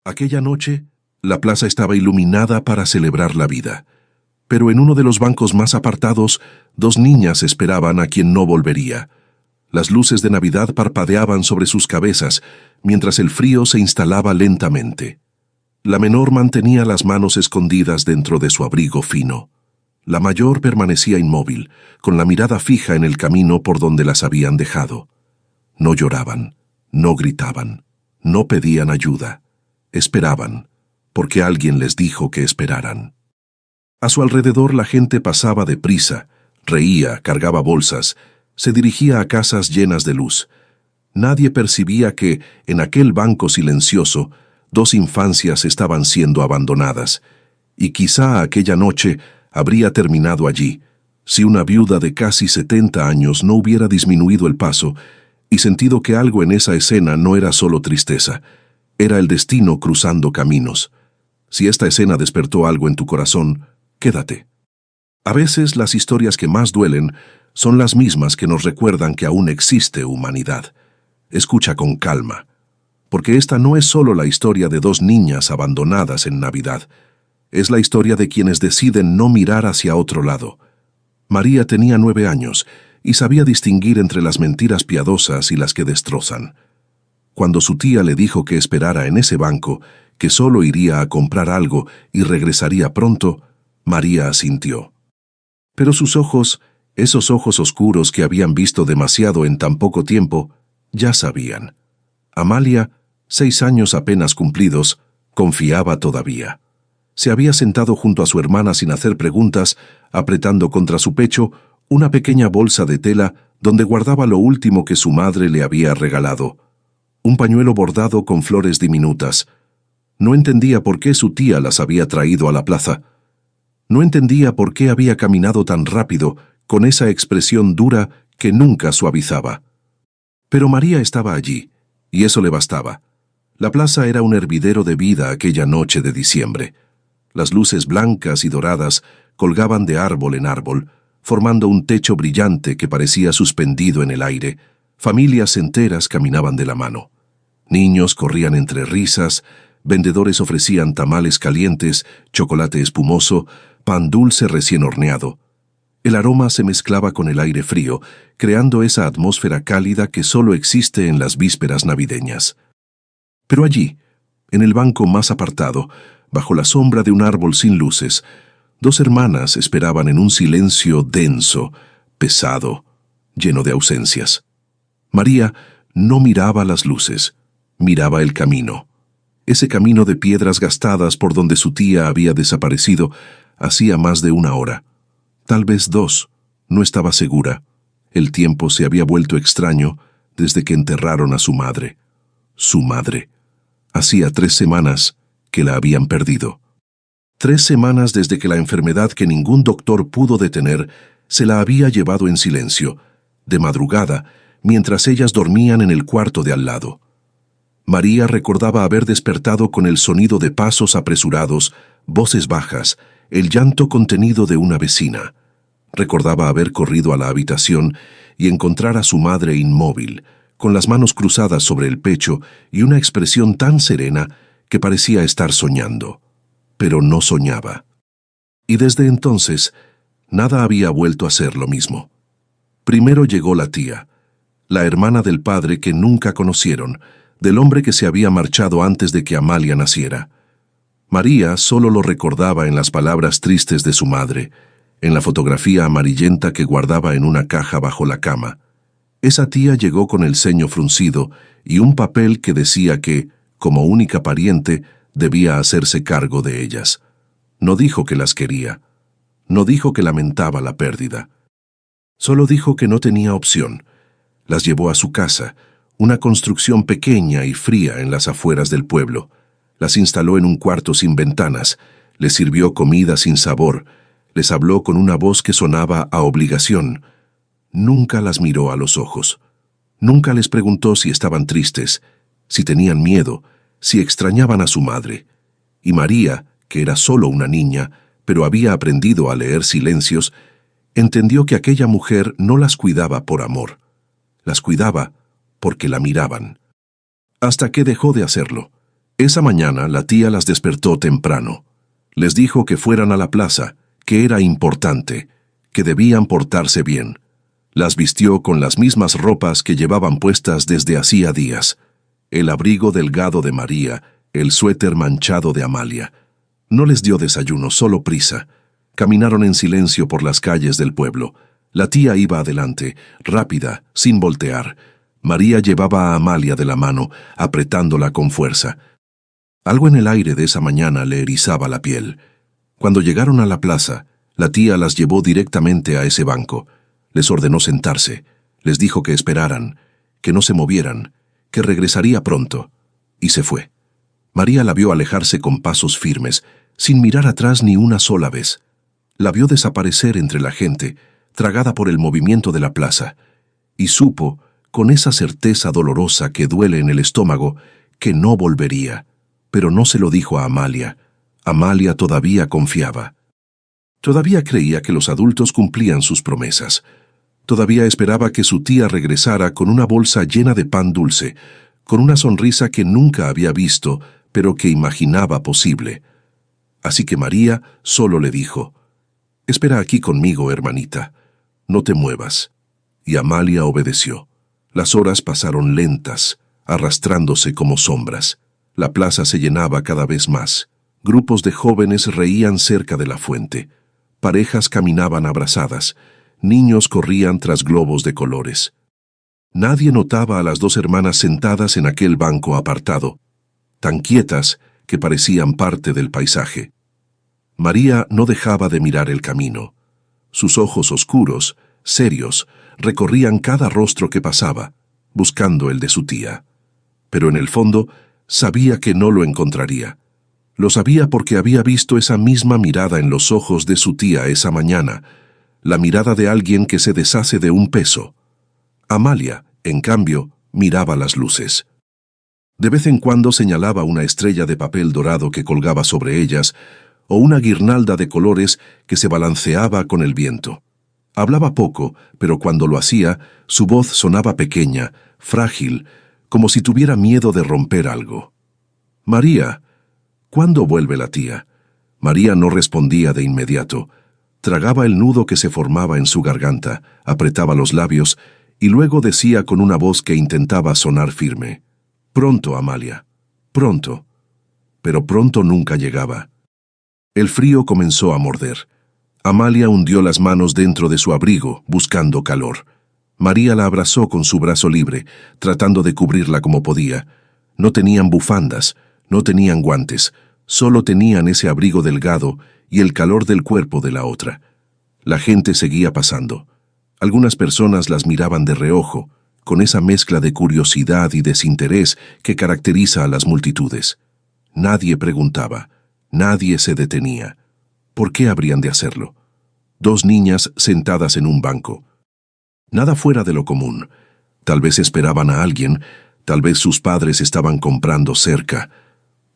Aquella noche, la plaza estaba iluminada para celebrar la vida, pero en uno de los bancos más apartados, dos niñas esperaban a quien no volvería. Las luces de Navidad parpadeaban sobre sus cabezas, mientras el frío se instalaba lentamente. La menor mantenía las manos escondidas dentro de su abrigo fino. La mayor permanecía inmóvil, con la mirada fija en el camino por donde las habían dejado. No lloraban, no gritaban, no pedían ayuda. Esperaban, porque alguien les dijo que esperaran. A su alrededor la gente pasaba deprisa, reía, cargaba bolsas, se dirigía a casas llenas de luz. Nadie percibía que, en aquel banco silencioso, dos infancias estaban siendo abandonadas, y quizá aquella noche habría terminado allí, si una viuda de casi 70 años no hubiera disminuido el paso y sentido que algo en esa escena no era solo tristeza, era el destino cruzando caminos. Si esta escena despertó algo en tu corazón, quédate. A veces las historias que más duelen son las mismas que nos recuerdan que aún existe humanidad. Escucha con calma, porque esta no es solo la historia de dos niñas abandonadas en Navidad. Es la historia de quienes deciden no mirar hacia otro lado. María tenía 9 años y sabía distinguir entre las mentiras piadosas y las que destrozan. Cuando su tía le dijo que esperara en ese banco, que solo iría a comprar algo y regresaría pronto, María asintió. Pero sus ojos, esos ojos oscuros que habían visto demasiado en tan poco tiempo, ya sabían. Amalia, 6 años apenas cumplidos, confiaba todavía. Se había sentado junto a su hermana sin hacer preguntas, apretando contra su pecho una pequeña bolsa de tela donde guardaba lo último que su madre le había regalado. Un pañuelo bordado con flores diminutas. No entendía por qué su tía las había traído a la plaza. No entendía por qué había caminado tan rápido, con esa expresión dura que nunca suavizaba. Pero María estaba allí, y eso le bastaba. La plaza era un hervidero de vida aquella noche de diciembre. Las luces blancas y doradas colgaban de árbol en árbol, formando un techo brillante que parecía suspendido en el aire. Familias enteras caminaban de la mano. Niños corrían entre risas, vendedores ofrecían tamales calientes, chocolate espumoso, pan dulce recién horneado. El aroma se mezclaba con el aire frío, creando esa atmósfera cálida que solo existe en las vísperas navideñas. Pero allí, en el banco más apartado, bajo la sombra de un árbol sin luces, dos hermanas esperaban en un silencio denso, pesado, lleno de ausencias. María no miraba las luces, miraba el camino. Ese camino de piedras gastadas por donde su tía había desaparecido hacía más de 1 hora. Tal vez 2, no estaba segura. El tiempo se había vuelto extraño desde que enterraron a su madre. Su madre. Hacía 3 semanas que la habían perdido. 3 semanas desde que la enfermedad que ningún doctor pudo detener se la había llevado en silencio, de madrugada, mientras ellas dormían en el cuarto de al lado. María recordaba haber despertado con el sonido de pasos apresurados, voces bajas, el llanto contenido de una vecina. Recordaba haber corrido a la habitación y encontrar a su madre inmóvil, con las manos cruzadas sobre el pecho y una expresión tan serena que parecía estar soñando. Pero no soñaba. Y desde entonces, nada había vuelto a ser lo mismo. Primero llegó la tía, la hermana del padre que nunca conocieron, del hombre que se había marchado antes de que Amalia naciera. María solo lo recordaba en las palabras tristes de su madre, en la fotografía amarillenta que guardaba en una caja bajo la cama. Esa tía llegó con el ceño fruncido y un papel que decía que, como única pariente, debía hacerse cargo de ellas. No dijo que las quería. No dijo que lamentaba la pérdida. Solo dijo que no tenía opción. Las llevó a su casa, una construcción pequeña y fría en las afueras del pueblo. Las instaló en un cuarto sin ventanas, les sirvió comida sin sabor, les habló con una voz que sonaba a obligación. Nunca las miró a los ojos. Nunca les preguntó si estaban tristes, si tenían miedo, si extrañaban a su madre. Y María, que era solo una niña, pero había aprendido a leer silencios, entendió que aquella mujer no las cuidaba por amor. Las cuidaba porque la miraban. Hasta que dejó de hacerlo. Esa mañana la tía las despertó temprano. Les dijo que fueran a la plaza, que era importante, que debían portarse bien. Las vistió con las mismas ropas que llevaban puestas desde hacía días. El abrigo delgado de María, el suéter manchado de Amalia. No les dio desayuno, solo prisa. Caminaron en silencio por las calles del pueblo. La tía iba adelante, rápida, sin voltear. María llevaba a Amalia de la mano, apretándola con fuerza. Algo en el aire de esa mañana le erizaba la piel. Cuando llegaron a la plaza, la tía las llevó directamente a ese banco. Les ordenó sentarse. Les dijo que esperaran, que no se movieran, que regresaría pronto. Y se fue. María la vio alejarse con pasos firmes, sin mirar atrás ni una sola vez. La vio desaparecer entre la gente, tragada por el movimiento de la plaza, y supo, con esa certeza dolorosa que duele en el estómago, que no volvería. Pero no se lo dijo a Amalia. Amalia todavía confiaba. Todavía creía que los adultos cumplían sus promesas. Todavía esperaba que su tía regresara con una bolsa llena de pan dulce, con una sonrisa que nunca había visto, pero que imaginaba posible. Así que María solo le dijo: «Espera aquí conmigo, hermanita. No te muevas». Y Amalia obedeció. Las horas pasaron lentas, arrastrándose como sombras. La plaza se llenaba cada vez más. Grupos de jóvenes reían cerca de la fuente. Parejas caminaban abrazadas. Niños corrían tras globos de colores. Nadie notaba a las dos hermanas sentadas en aquel banco apartado, tan quietas que parecían parte del paisaje. María no dejaba de mirar el camino. Sus ojos oscuros, serios, recorrían cada rostro que pasaba, buscando el de su tía. Pero en el fondo, sabía que no lo encontraría. Lo sabía porque había visto esa misma mirada en los ojos de su tía esa mañana, la mirada de alguien que se deshace de un peso. Amalia, en cambio, miraba las luces. De vez en cuando señalaba una estrella de papel dorado que colgaba sobre ellas, o una guirnalda de colores que se balanceaba con el viento. Hablaba poco, pero cuando lo hacía, su voz sonaba pequeña, frágil, como si tuviera miedo de romper algo. «María, ¿cuándo vuelve la tía?» María no respondía de inmediato. Tragaba el nudo que se formaba en su garganta, apretaba los labios y luego decía con una voz que intentaba sonar firme: «Pronto, Amalia, pronto». Pero pronto nunca llegaba. El frío comenzó a morder. Amalia hundió las manos dentro de su abrigo, buscando calor. María la abrazó con su brazo libre, tratando de cubrirla como podía. No tenían bufandas, no tenían guantes, solo tenían ese abrigo delgado y el calor del cuerpo de la otra. La gente seguía pasando. Algunas personas las miraban de reojo, con esa mezcla de curiosidad y desinterés que caracteriza a las multitudes. Nadie preguntaba, nadie se detenía. ¿Por qué habrían de hacerlo? Dos niñas sentadas en un banco. Nada fuera de lo común. Tal vez esperaban a alguien, tal vez sus padres estaban comprando cerca,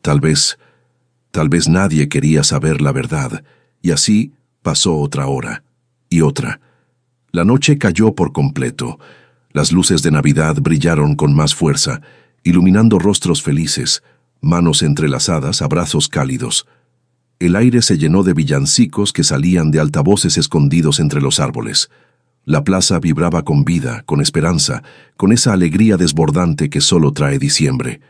tal vez nadie quería saber la verdad, y así pasó otra hora, y otra. La noche cayó por completo. Las luces de Navidad brillaron con más fuerza, iluminando rostros felices, manos entrelazadas, abrazos cálidos. El aire se llenó de villancicos que salían de altavoces escondidos entre los árboles. La plaza vibraba con vida, con esperanza, con esa alegría desbordante que solo trae diciembre.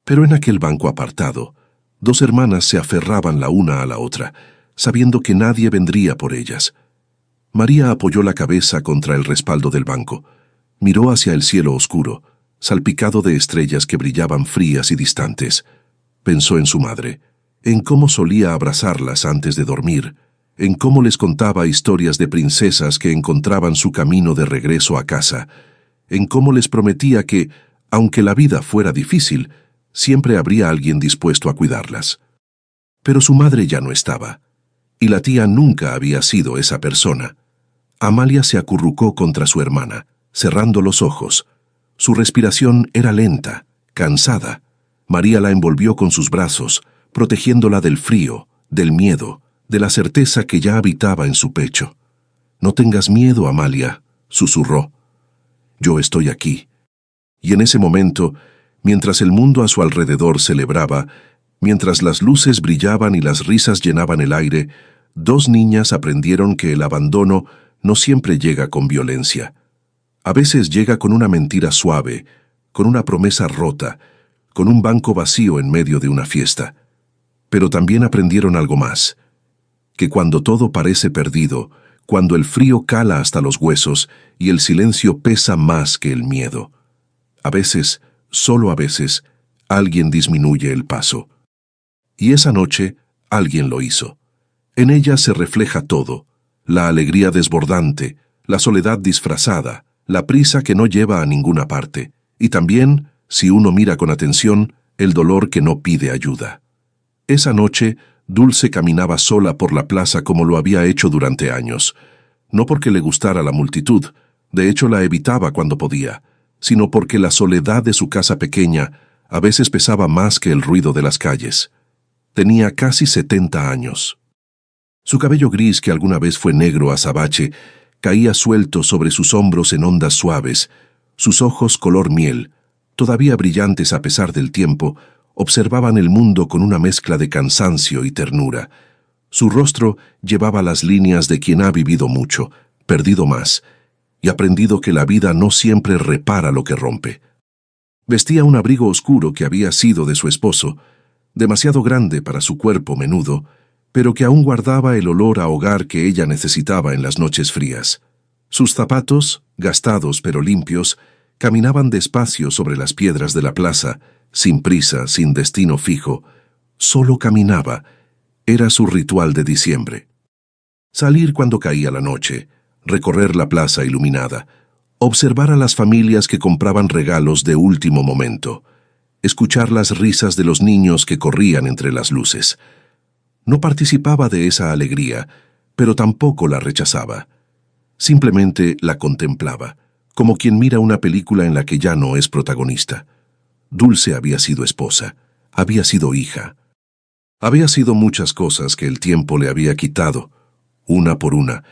Pero en aquel banco apartado, dos hermanas se aferraban la una a la otra, sabiendo que nadie vendría por ellas. María apoyó la cabeza contra el respaldo del banco. Miró hacia el cielo oscuro, salpicado de estrellas que brillaban frías y distantes. Pensó en su madre, en cómo solía abrazarlas antes de dormir, en cómo les contaba historias de princesas que encontraban su camino de regreso a casa, en cómo les prometía que, aunque la vida fuera difícil, siempre habría alguien dispuesto a cuidarlas. Pero su madre ya no estaba, y la tía nunca había sido esa persona. Amalia se acurrucó contra su hermana, cerrando los ojos. Su respiración era lenta, cansada. María la envolvió con sus brazos, protegiéndola del frío, del miedo, de la certeza que ya habitaba en su pecho. «No tengas miedo, Amalia», susurró. «Yo estoy aquí». Y en ese momento, Mientras el mundo a su alrededor celebraba, mientras las luces brillaban y las risas llenaban el aire, dos niñas aprendieron que el abandono no siempre llega con violencia. A veces llega con una mentira suave, con una promesa rota, con un banco vacío en medio de una fiesta. Pero también aprendieron algo más, que cuando todo parece perdido, cuando el frío cala hasta los huesos y el silencio pesa más que el miedo, a veces, solo a veces, alguien disminuye el paso. Y esa noche, alguien lo hizo. En ella se refleja todo, la alegría desbordante, la soledad disfrazada, la prisa que no lleva a ninguna parte, y también, si uno mira con atención, el dolor que no pide ayuda. Esa noche, Dulce caminaba sola por la plaza como lo había hecho durante años, no porque le gustara la multitud, de hecho la evitaba cuando podía, sino porque la soledad de su casa pequeña a veces pesaba más que el ruido de las calles. Tenía casi 70 años. Su cabello gris, que alguna vez fue negro azabache, caía suelto sobre sus hombros en ondas suaves. Sus ojos color miel, todavía brillantes a pesar del tiempo, observaban el mundo con una mezcla de cansancio y ternura. Su rostro llevaba las líneas de quien ha vivido mucho, perdido más, y aprendido que la vida no siempre repara lo que rompe. Vestía un abrigo oscuro que había sido de su esposo, demasiado grande para su cuerpo menudo, pero que aún guardaba el olor a hogar que ella necesitaba en las noches frías. Sus zapatos, gastados pero limpios, caminaban despacio sobre las piedras de la plaza, sin prisa, sin destino fijo. Solo caminaba. Era su ritual de diciembre. Salir cuando caía la noche, recorrer la plaza iluminada, observar a las familias que compraban regalos de último momento, escuchar las risas de los niños que corrían entre las luces. No participaba de esa alegría, pero tampoco la rechazaba. Simplemente la contemplaba, como quien mira una película en la que ya no es protagonista. Dulce había sido esposa, había sido hija. Había sido muchas cosas que el tiempo le había quitado, una por una,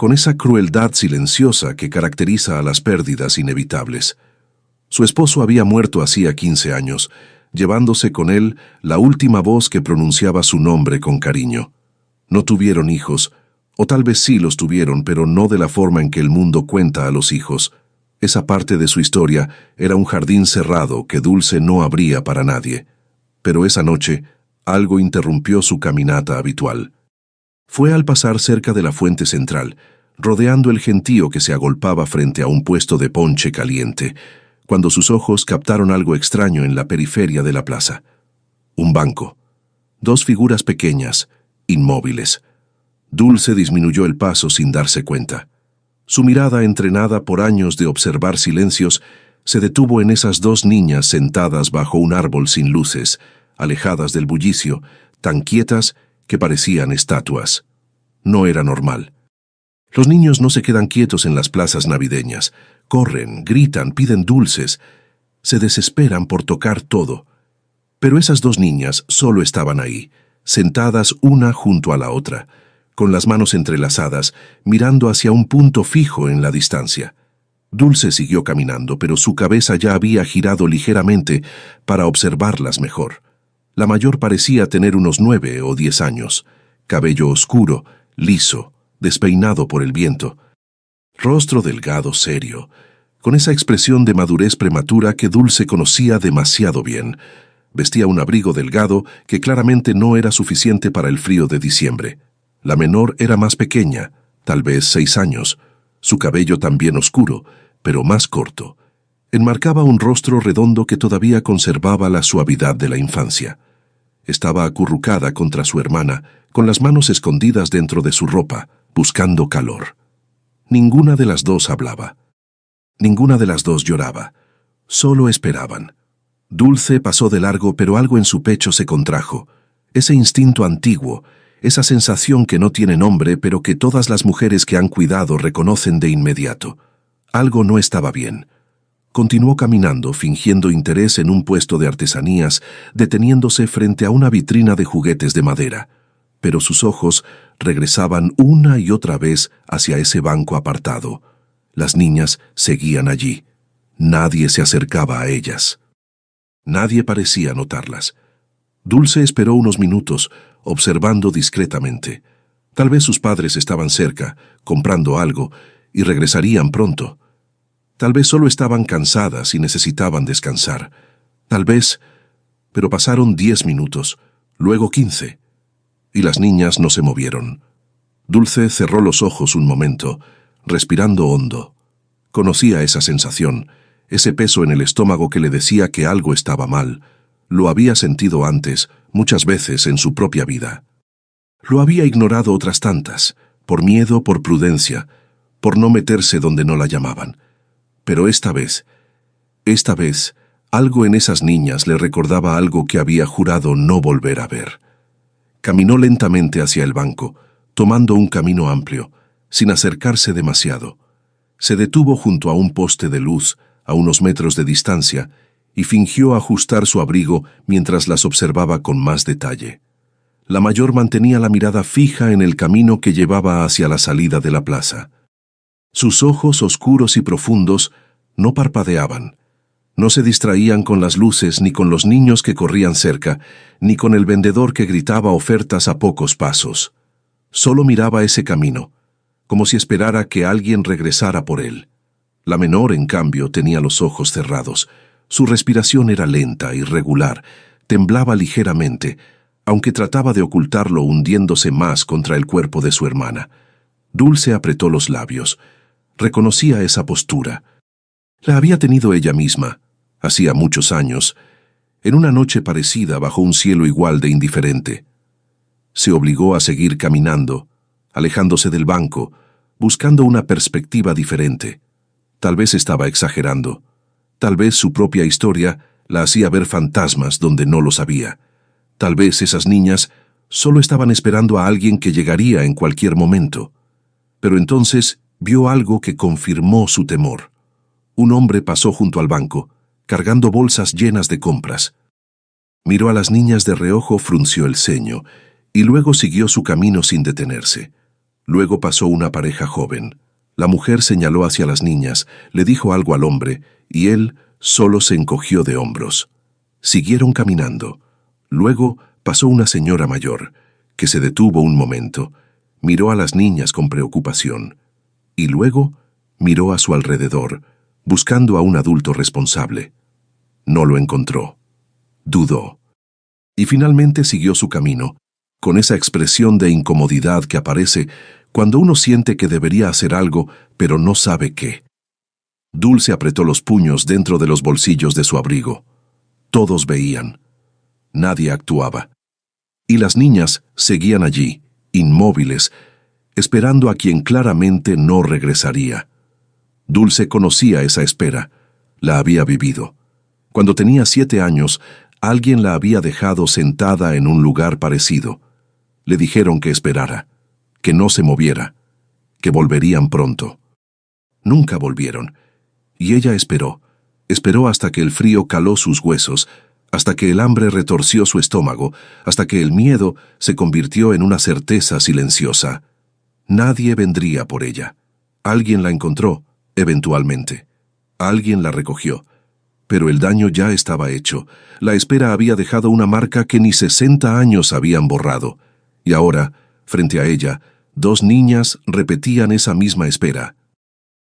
con esa crueldad silenciosa que caracteriza a las pérdidas inevitables. Su esposo había muerto hacía 15 años, llevándose con él la última voz que pronunciaba su nombre con cariño. No tuvieron hijos, o tal vez sí los tuvieron, pero no de la forma en que el mundo cuenta a los hijos. Esa parte de su historia era un jardín cerrado que Dulce no abría para nadie. Pero esa noche, algo interrumpió su caminata habitual. Fue al pasar cerca de la fuente central, rodeando el gentío que se agolpaba frente a un puesto de ponche caliente, cuando sus ojos captaron algo extraño en la periferia de la plaza. Un banco. Dos figuras pequeñas, inmóviles. Dulce disminuyó el paso sin darse cuenta. Su mirada, entrenada por años de observar silencios, se detuvo en esas dos niñas sentadas bajo un árbol sin luces, alejadas del bullicio, tan quietas que parecían estatuas. No era normal. Los niños no se quedan quietos en las plazas navideñas. Corren, gritan, piden dulces. Se desesperan por tocar todo. Pero esas dos niñas solo estaban ahí, sentadas una junto a la otra, con las manos entrelazadas, mirando hacia un punto fijo en la distancia. Dulce siguió caminando, pero su cabeza ya había girado ligeramente para observarlas mejor. La mayor parecía tener unos 9 o 10 años, cabello oscuro, liso, despeinado por el viento. Rostro delgado, serio, con esa expresión de madurez prematura que Dulce conocía demasiado bien. Vestía un abrigo delgado que claramente no era suficiente para el frío de diciembre. La menor era más pequeña, tal vez 6 años. Su cabello también oscuro, pero más corto. Enmarcaba un rostro redondo que todavía conservaba la suavidad de la infancia. Estaba acurrucada contra su hermana, con las manos escondidas dentro de su ropa, buscando calor. Ninguna de las dos hablaba. Ninguna de las dos lloraba. Solo esperaban. Dulce pasó de largo, pero algo en su pecho se contrajo. Ese instinto antiguo, esa sensación que no tiene nombre, pero que todas las mujeres que han cuidado reconocen de inmediato. Algo no estaba bien. Continuó caminando, fingiendo interés en un puesto de artesanías, deteniéndose frente a una vitrina de juguetes de madera. Pero sus ojos regresaban una y otra vez hacia ese banco apartado. Las niñas seguían allí. Nadie se acercaba a ellas. Nadie parecía notarlas. Dulce esperó unos minutos, observando discretamente. Tal vez sus padres estaban cerca, comprando algo, y regresarían pronto. Tal vez solo estaban cansadas y necesitaban descansar. Tal vez... Pero pasaron 10 minutos, luego 15, y las niñas no se movieron. Dulce cerró los ojos un momento, respirando hondo. Conocía esa sensación, ese peso en el estómago que le decía que algo estaba mal. Lo había sentido antes, muchas veces en su propia vida. Lo había ignorado otras tantas, por miedo, por prudencia, por no meterse donde no la llamaban. Pero esta vez, algo en esas niñas le recordaba algo que había jurado no volver a ver. Caminó lentamente hacia el banco, tomando un camino amplio, sin acercarse demasiado. Se detuvo junto a un poste de luz, a unos metros de distancia, y fingió ajustar su abrigo mientras las observaba con más detalle. La mayor mantenía la mirada fija en el camino que llevaba hacia la salida de la plaza. Sus ojos oscuros y profundos no parpadeaban. No se distraían con las luces ni con los niños que corrían cerca, ni con el vendedor que gritaba ofertas a pocos pasos. Solo miraba ese camino, como si esperara que alguien regresara por él. La menor, en cambio, tenía los ojos cerrados. Su respiración era lenta, irregular, temblaba ligeramente, aunque trataba de ocultarlo hundiéndose más contra el cuerpo de su hermana. Dulce apretó los labios. Reconocía esa postura. La había tenido ella misma, hacía muchos años, en una noche parecida bajo un cielo igual de indiferente. Se obligó a seguir caminando, alejándose del banco, buscando una perspectiva diferente. Tal vez estaba exagerando. Tal vez su propia historia la hacía ver fantasmas donde no los había. Tal vez esas niñas solo estaban esperando a alguien que llegaría en cualquier momento. Pero entonces vio algo que confirmó su temor. Un hombre pasó junto al banco, cargando bolsas llenas de compras. Miró a las niñas de reojo, frunció el ceño, y luego siguió su camino sin detenerse. Luego pasó una pareja joven. La mujer señaló hacia las niñas, le dijo algo al hombre, y él solo se encogió de hombros. Siguieron caminando. Luego pasó una señora mayor, que se detuvo un momento, miró a las niñas con preocupación, y luego miró a su alrededor, buscando a un adulto responsable. No lo encontró. Dudó. Y finalmente siguió su camino, con esa expresión de incomodidad que aparece cuando uno siente que debería hacer algo, pero no sabe qué. Dulce apretó los puños dentro de los bolsillos de su abrigo. Todos veían. Nadie actuaba. Y las niñas seguían allí, inmóviles, esperando a quien claramente no regresaría. Dulce conocía esa espera, la había vivido. Cuando tenía 7 años, alguien la había dejado sentada en un lugar parecido. Le dijeron que esperara, que no se moviera, que volverían pronto. Nunca volvieron, y ella esperó hasta que el frío caló sus huesos, hasta que el hambre retorció su estómago, hasta que el miedo se convirtió en una certeza silenciosa. Nadie vendría por ella. Alguien la encontró, eventualmente. Alguien la recogió. Pero el daño ya estaba hecho. La espera había dejado una marca que ni 60 años habían borrado. Y ahora, frente a ella, 2 niñas repetían esa misma espera.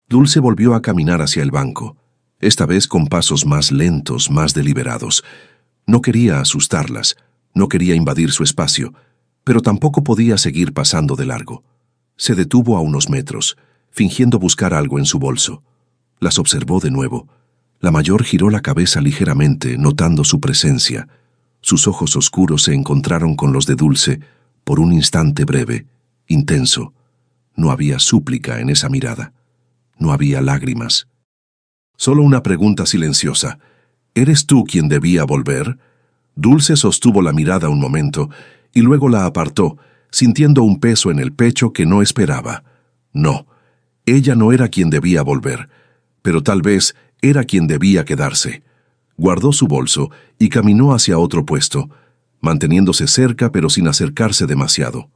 Dulce volvió a caminar hacia el banco, esta vez con pasos más lentos, más deliberados. No quería asustarlas, no quería invadir su espacio, pero tampoco podía seguir pasando de largo. Se detuvo a unos metros, fingiendo buscar algo en su bolso. Las observó de nuevo. La mayor giró la cabeza ligeramente, notando su presencia. Sus ojos oscuros se encontraron con los de Dulce por un instante breve, intenso. No había súplica en esa mirada. No había lágrimas. Solo una pregunta silenciosa. ¿Eres tú quien debía volver? Dulce sostuvo la mirada un momento y luego la apartó, sintiendo un peso en el pecho que no esperaba. No, ella no era quien debía volver, pero tal vez era quien debía quedarse. Guardó su bolso y caminó hacia otro puesto, manteniéndose cerca pero sin acercarse demasiado.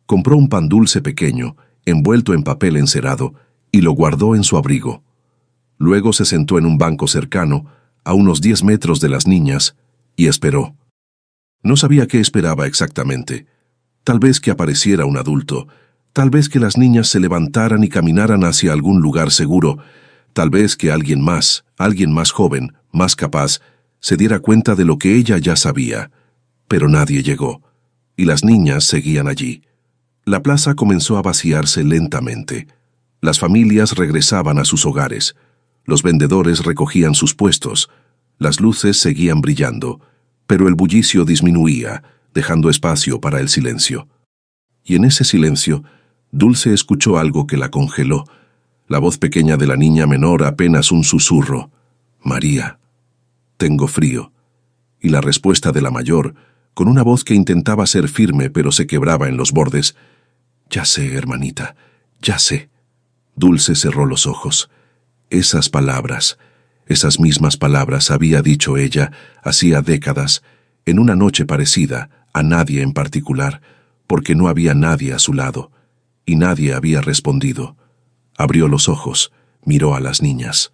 Compró un pan dulce pequeño, envuelto en papel encerado, y lo guardó en su abrigo. Luego se sentó en un banco cercano, a unos 10 metros de las niñas, y esperó. No sabía qué esperaba exactamente. Tal vez que apareciera un adulto, tal vez que las niñas se levantaran y caminaran hacia algún lugar seguro, tal vez que alguien más joven, más capaz, se diera cuenta de lo que ella ya sabía. Pero nadie llegó, y las niñas seguían allí. La plaza comenzó a vaciarse lentamente. Las familias regresaban a sus hogares. Los vendedores recogían sus puestos. Las luces seguían brillando, pero el bullicio disminuía, dejando espacio para el silencio. Y en ese silencio, Dulce escuchó algo que la congeló. La voz pequeña de la niña menor, apenas un susurro. «María, tengo frío». Y la respuesta de la mayor, con una voz que intentaba ser firme pero se quebraba en los bordes. «Ya sé, hermanita, ya sé». Dulce cerró los ojos. Esas palabras, esas mismas palabras había dicho ella hacía décadas, en una noche parecida, a nadie en particular, porque no había nadie a su lado, y nadie había respondido. Abrió los ojos, miró a las niñas.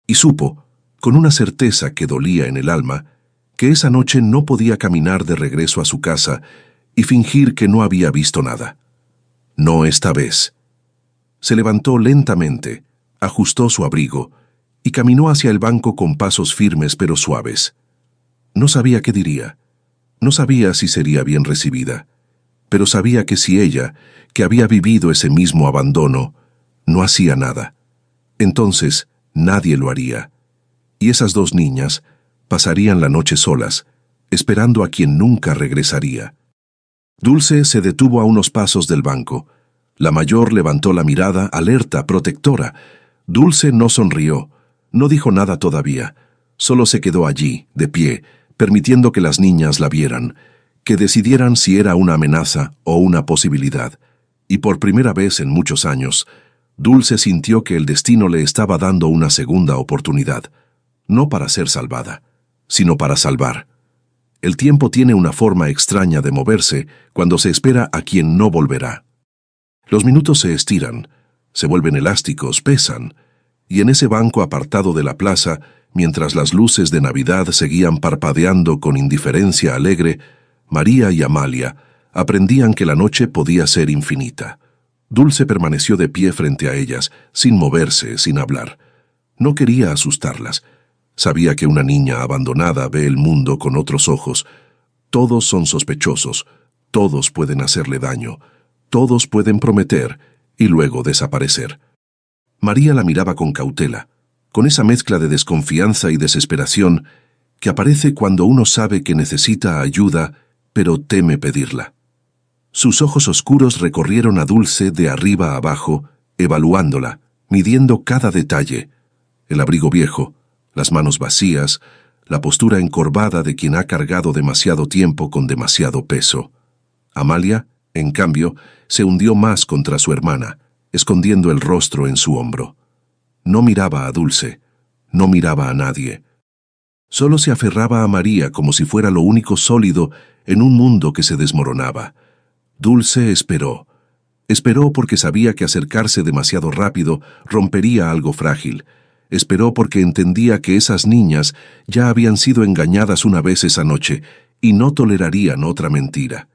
Y supo, con una certeza que dolía en el alma, que esa noche no podía caminar de regreso a su casa y fingir que no había visto nada. No esta vez. Se levantó lentamente, ajustó su abrigo y caminó hacia el banco con pasos firmes pero suaves. No sabía qué diría, no sabía si sería bien recibida, pero sabía que si ella, que había vivido ese mismo abandono, no hacía nada, entonces nadie lo haría. Y esas dos niñas pasarían la noche solas, esperando a quien nunca regresaría. Dulce se detuvo a unos pasos del banco. La mayor levantó la mirada, alerta, protectora. Dulce no sonrió, no dijo nada todavía, solo se quedó allí, de pie, permitiendo que las niñas la vieran, que decidieran si era una amenaza o una posibilidad. Y por primera vez en muchos años, Dulce sintió que el destino le estaba dando una segunda oportunidad, no para ser salvada, sino para salvar. El tiempo tiene una forma extraña de moverse cuando se espera a quien no volverá. Los minutos se estiran, se vuelven elásticos, pesan, y en ese banco apartado de la plaza, mientras las luces de Navidad seguían parpadeando con indiferencia alegre, María y Amalia aprendían que la noche podía ser infinita. Dulce permaneció de pie frente a ellas, sin moverse, sin hablar. No quería asustarlas. Sabía que una niña abandonada ve el mundo con otros ojos. Todos son sospechosos, todos pueden hacerle daño, todos pueden prometer y luego desaparecer. María la miraba con cautela, con esa mezcla de desconfianza y desesperación que aparece cuando uno sabe que necesita ayuda, pero teme pedirla. Sus ojos oscuros recorrieron a Dulce de arriba a abajo, evaluándola, midiendo cada detalle. El abrigo viejo, las manos vacías, la postura encorvada de quien ha cargado demasiado tiempo con demasiado peso. Amalia, en cambio, se hundió más contra su hermana, escondiendo el rostro en su hombro. No miraba a Dulce, no miraba a nadie. Solo se aferraba a María como si fuera lo único sólido en un mundo que se desmoronaba. Dulce esperó. Esperó porque sabía que acercarse demasiado rápido rompería algo frágil. Esperó porque entendía que esas niñas ya habían sido engañadas una vez esa noche y no tolerarían otra mentira.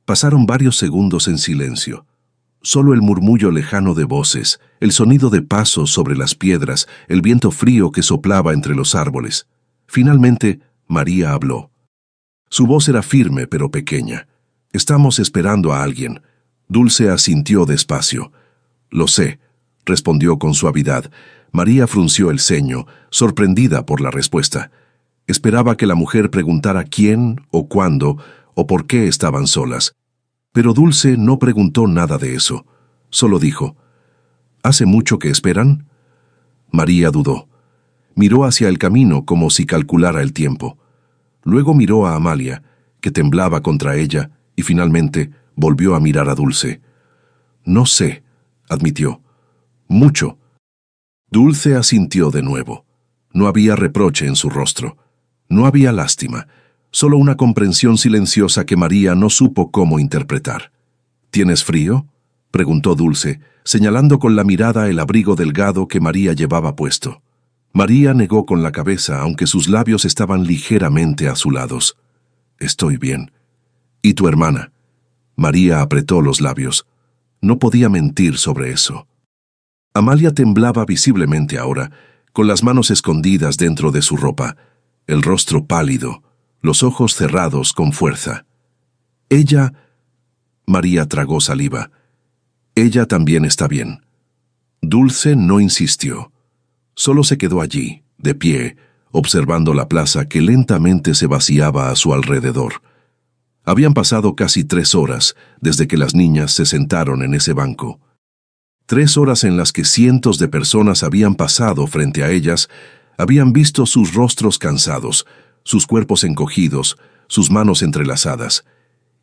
Pasaron varios segundos en silencio. Solo el murmullo lejano de voces, el sonido de pasos sobre las piedras, el viento frío que soplaba entre los árboles. Finalmente, María habló. Su voz era firme pero pequeña. «Estamos esperando a alguien». Dulce asintió despacio. «Lo sé», respondió con suavidad. María frunció el ceño, sorprendida por la respuesta. Esperaba que la mujer preguntara quién o cuándo o por qué estaban solas. Pero Dulce no preguntó nada de eso. Solo dijo, «¿Hace mucho que esperan?» María dudó. Miró hacia el camino como si calculara el tiempo. Luego miró a Amalia, que temblaba contra ella, y finalmente volvió a mirar a Dulce. «No sé», admitió. «Mucho». Dulce asintió de nuevo. No había reproche en su rostro. No había lástima, solo una comprensión silenciosa que María no supo cómo interpretar. «¿Tienes frío?», preguntó Dulce, señalando con la mirada el abrigo delgado que María llevaba puesto. María negó con la cabeza, aunque sus labios estaban ligeramente azulados. «Estoy bien. ¿Y tu hermana?» María apretó los labios. No podía mentir sobre eso. Amalia temblaba visiblemente ahora, con las manos escondidas dentro de su ropa, el rostro pálido, los ojos cerrados con fuerza. Ella... María tragó saliva. Ella también está bien. Dulce no insistió. Solo se quedó allí, de pie, observando la plaza que lentamente se vaciaba a su alrededor. Habían pasado casi 3 horas desde que las niñas se sentaron en ese banco. 3 horas en las que cientos de personas habían pasado frente a ellas, habían visto sus rostros cansados, sus cuerpos encogidos, sus manos entrelazadas,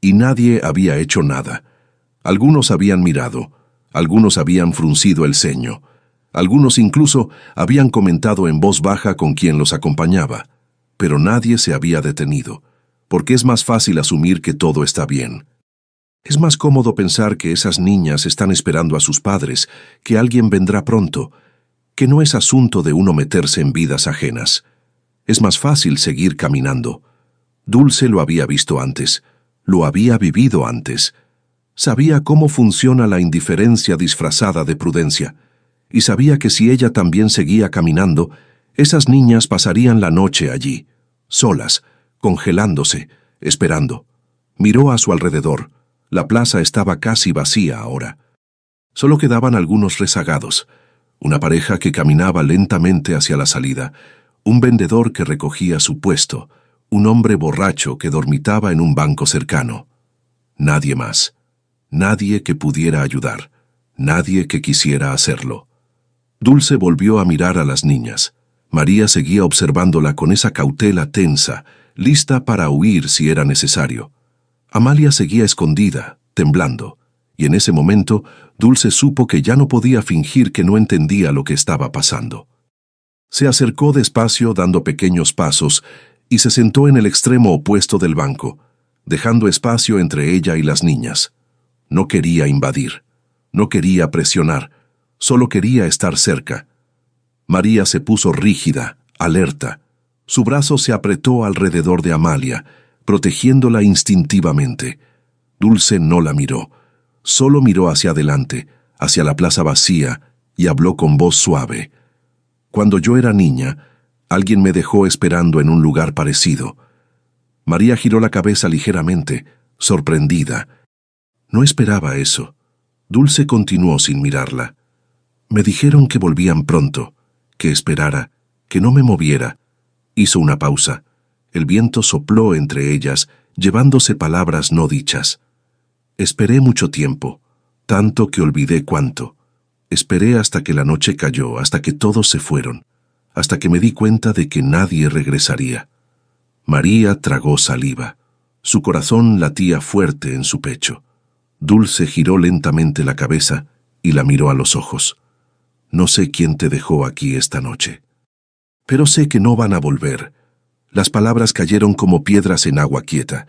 y nadie había hecho nada. Algunos habían mirado, algunos habían fruncido el ceño, algunos incluso habían comentado en voz baja con quien los acompañaba, pero nadie se había detenido, porque es más fácil asumir que todo está bien. Es más cómodo pensar que esas niñas están esperando a sus padres, que alguien vendrá pronto, que no es asunto de uno meterse en vidas ajenas. Es más fácil seguir caminando. Dulce lo había visto antes, lo había vivido antes. Sabía cómo funciona la indiferencia disfrazada de prudencia, y sabía que si ella también seguía caminando, esas niñas pasarían la noche allí, solas, congelándose, esperando. Miró a su alrededor. La plaza estaba casi vacía ahora. Solo quedaban algunos rezagados, una pareja que caminaba lentamente hacia la salida, un vendedor que recogía su puesto, un hombre borracho que dormitaba en un banco cercano. Nadie más. Nadie que pudiera ayudar. Nadie que quisiera hacerlo. Dulce volvió a mirar a las niñas. María seguía observándola con esa cautela tensa, lista para huir si era necesario. Amalia seguía escondida, temblando, y en ese momento Dulce supo que ya no podía fingir que no entendía lo que estaba pasando. Se acercó despacio dando pequeños pasos y se sentó en el extremo opuesto del banco, dejando espacio entre ella y las niñas. No quería invadir, no quería presionar, solo quería estar cerca. María se puso rígida, alerta. Su brazo se apretó alrededor de Amalia, protegiéndola instintivamente. Dulce no la miró, solo miró hacia adelante, hacia la plaza vacía, y habló con voz suave. Cuando yo era niña, alguien me dejó esperando en un lugar parecido. María giró la cabeza ligeramente, sorprendida. No esperaba eso. Dulce continuó sin mirarla. Me dijeron que volvían pronto, que esperara, que no me moviera. Hizo una pausa. El viento sopló entre ellas, llevándose palabras no dichas. Esperé mucho tiempo, tanto que olvidé cuánto. Esperé hasta que la noche cayó, hasta que todos se fueron, hasta que me di cuenta de que nadie regresaría. María tragó saliva. Su corazón latía fuerte en su pecho. Dulce giró lentamente la cabeza y la miró a los ojos. No sé quién te dejó aquí esta noche, pero sé que no van a volver. Las palabras cayeron como piedras en agua quieta.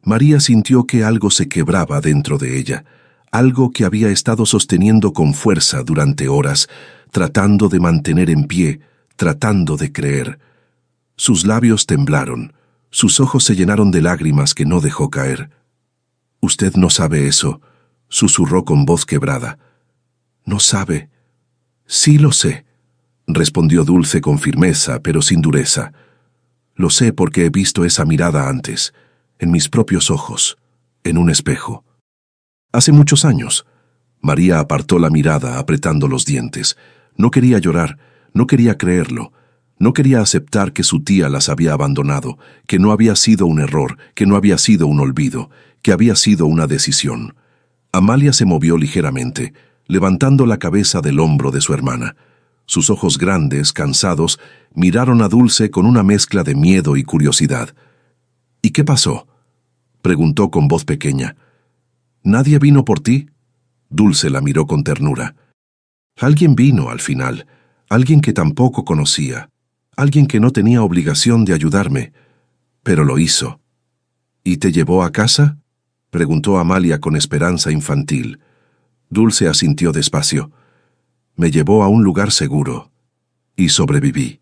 María sintió que algo se quebraba dentro de ella, algo que había estado sosteniendo con fuerza durante horas, tratando de mantener en pie, tratando de creer. Sus labios temblaron, sus ojos se llenaron de lágrimas que no dejó caer. «Usted no sabe eso», susurró con voz quebrada. «No sabe». «Sí lo sé», respondió Dulce con firmeza, pero sin dureza. «Lo sé porque he visto esa mirada antes, en mis propios ojos, en un espejo». Hace muchos años. María apartó la mirada apretando los dientes. No quería llorar, no quería creerlo, no quería aceptar que su tía las había abandonado, que no había sido un error, que no había sido un olvido, que había sido una decisión. Amalia se movió ligeramente, levantando la cabeza del hombro de su hermana. Sus ojos grandes, cansados, miraron a Dulce con una mezcla de miedo y curiosidad. «¿Y qué pasó?», preguntó con voz pequeña. «¿Nadie vino por ti?». Dulce la miró con ternura. «Alguien vino al final, alguien que tampoco conocía, alguien que no tenía obligación de ayudarme, pero lo hizo». «¿Y te llevó a casa?», preguntó Amalia con esperanza infantil. Dulce asintió despacio. «Me llevó a un lugar seguro, y sobreviví».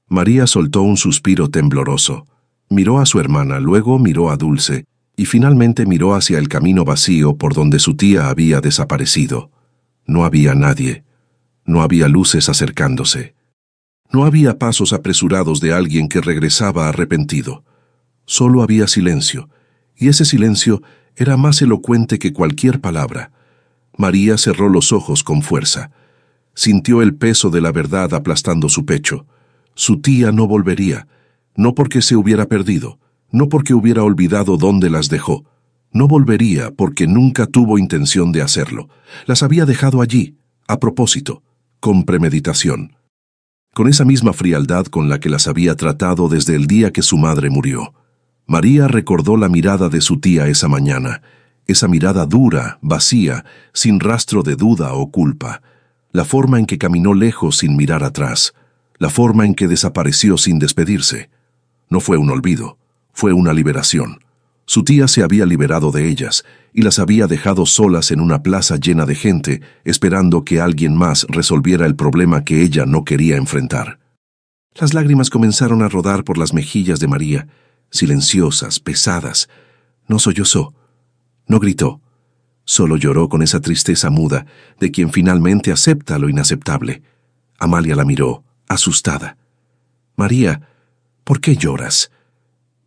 María soltó un suspiro tembloroso. Miró a su hermana, luego miró a Dulce, y finalmente miró hacia el camino vacío por donde su tía había desaparecido. No había nadie. No había luces acercándose. No había pasos apresurados de alguien que regresaba arrepentido. Solo había silencio, y ese silencio era más elocuente que cualquier palabra. María cerró los ojos con fuerza. Sintió el peso de la verdad aplastando su pecho. Su tía no volvería, no porque se hubiera perdido, no porque hubiera olvidado dónde las dejó. No volvería porque nunca tuvo intención de hacerlo. Las había dejado allí, a propósito, con premeditación. Con esa misma frialdad con la que las había tratado desde el día que su madre murió. María recordó la mirada de su tía esa mañana, esa mirada dura, vacía, sin rastro de duda o culpa, la forma en que caminó lejos sin mirar atrás, la forma en que desapareció sin despedirse. No fue un olvido, fue una liberación. Su tía se había liberado de ellas y las había dejado solas en una plaza llena de gente, esperando que alguien más resolviera el problema que ella no quería enfrentar. Las lágrimas comenzaron a rodar por las mejillas de María, silenciosas, pesadas. No sollozó, no gritó, solo lloró con esa tristeza muda de quien finalmente acepta lo inaceptable. Amalia la miró, asustada. «María, ¿por qué lloras?»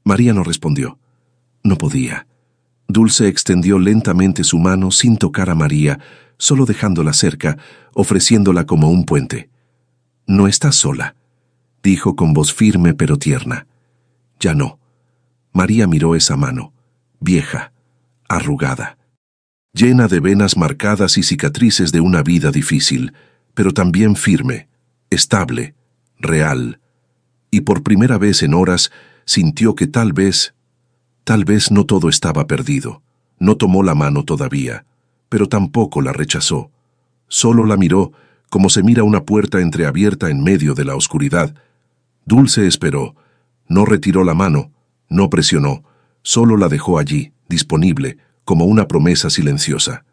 María no respondió. No podía. Dulce extendió lentamente su mano sin tocar a María, solo dejándola cerca, ofreciéndola como un puente. «No estás sola», dijo con voz firme pero tierna. «Ya no». María miró esa mano, vieja, arrugada, llena de venas marcadas y cicatrices de una vida difícil, pero también firme, estable, real. Y por primera vez en horas sintió que tal vez no todo estaba perdido. No tomó la mano todavía, pero tampoco la rechazó. Solo la miró como se mira una puerta entreabierta en medio de la oscuridad. Dulce esperó, no retiró la mano, no presionó, solo la dejó allí, disponible, como una promesa silenciosa.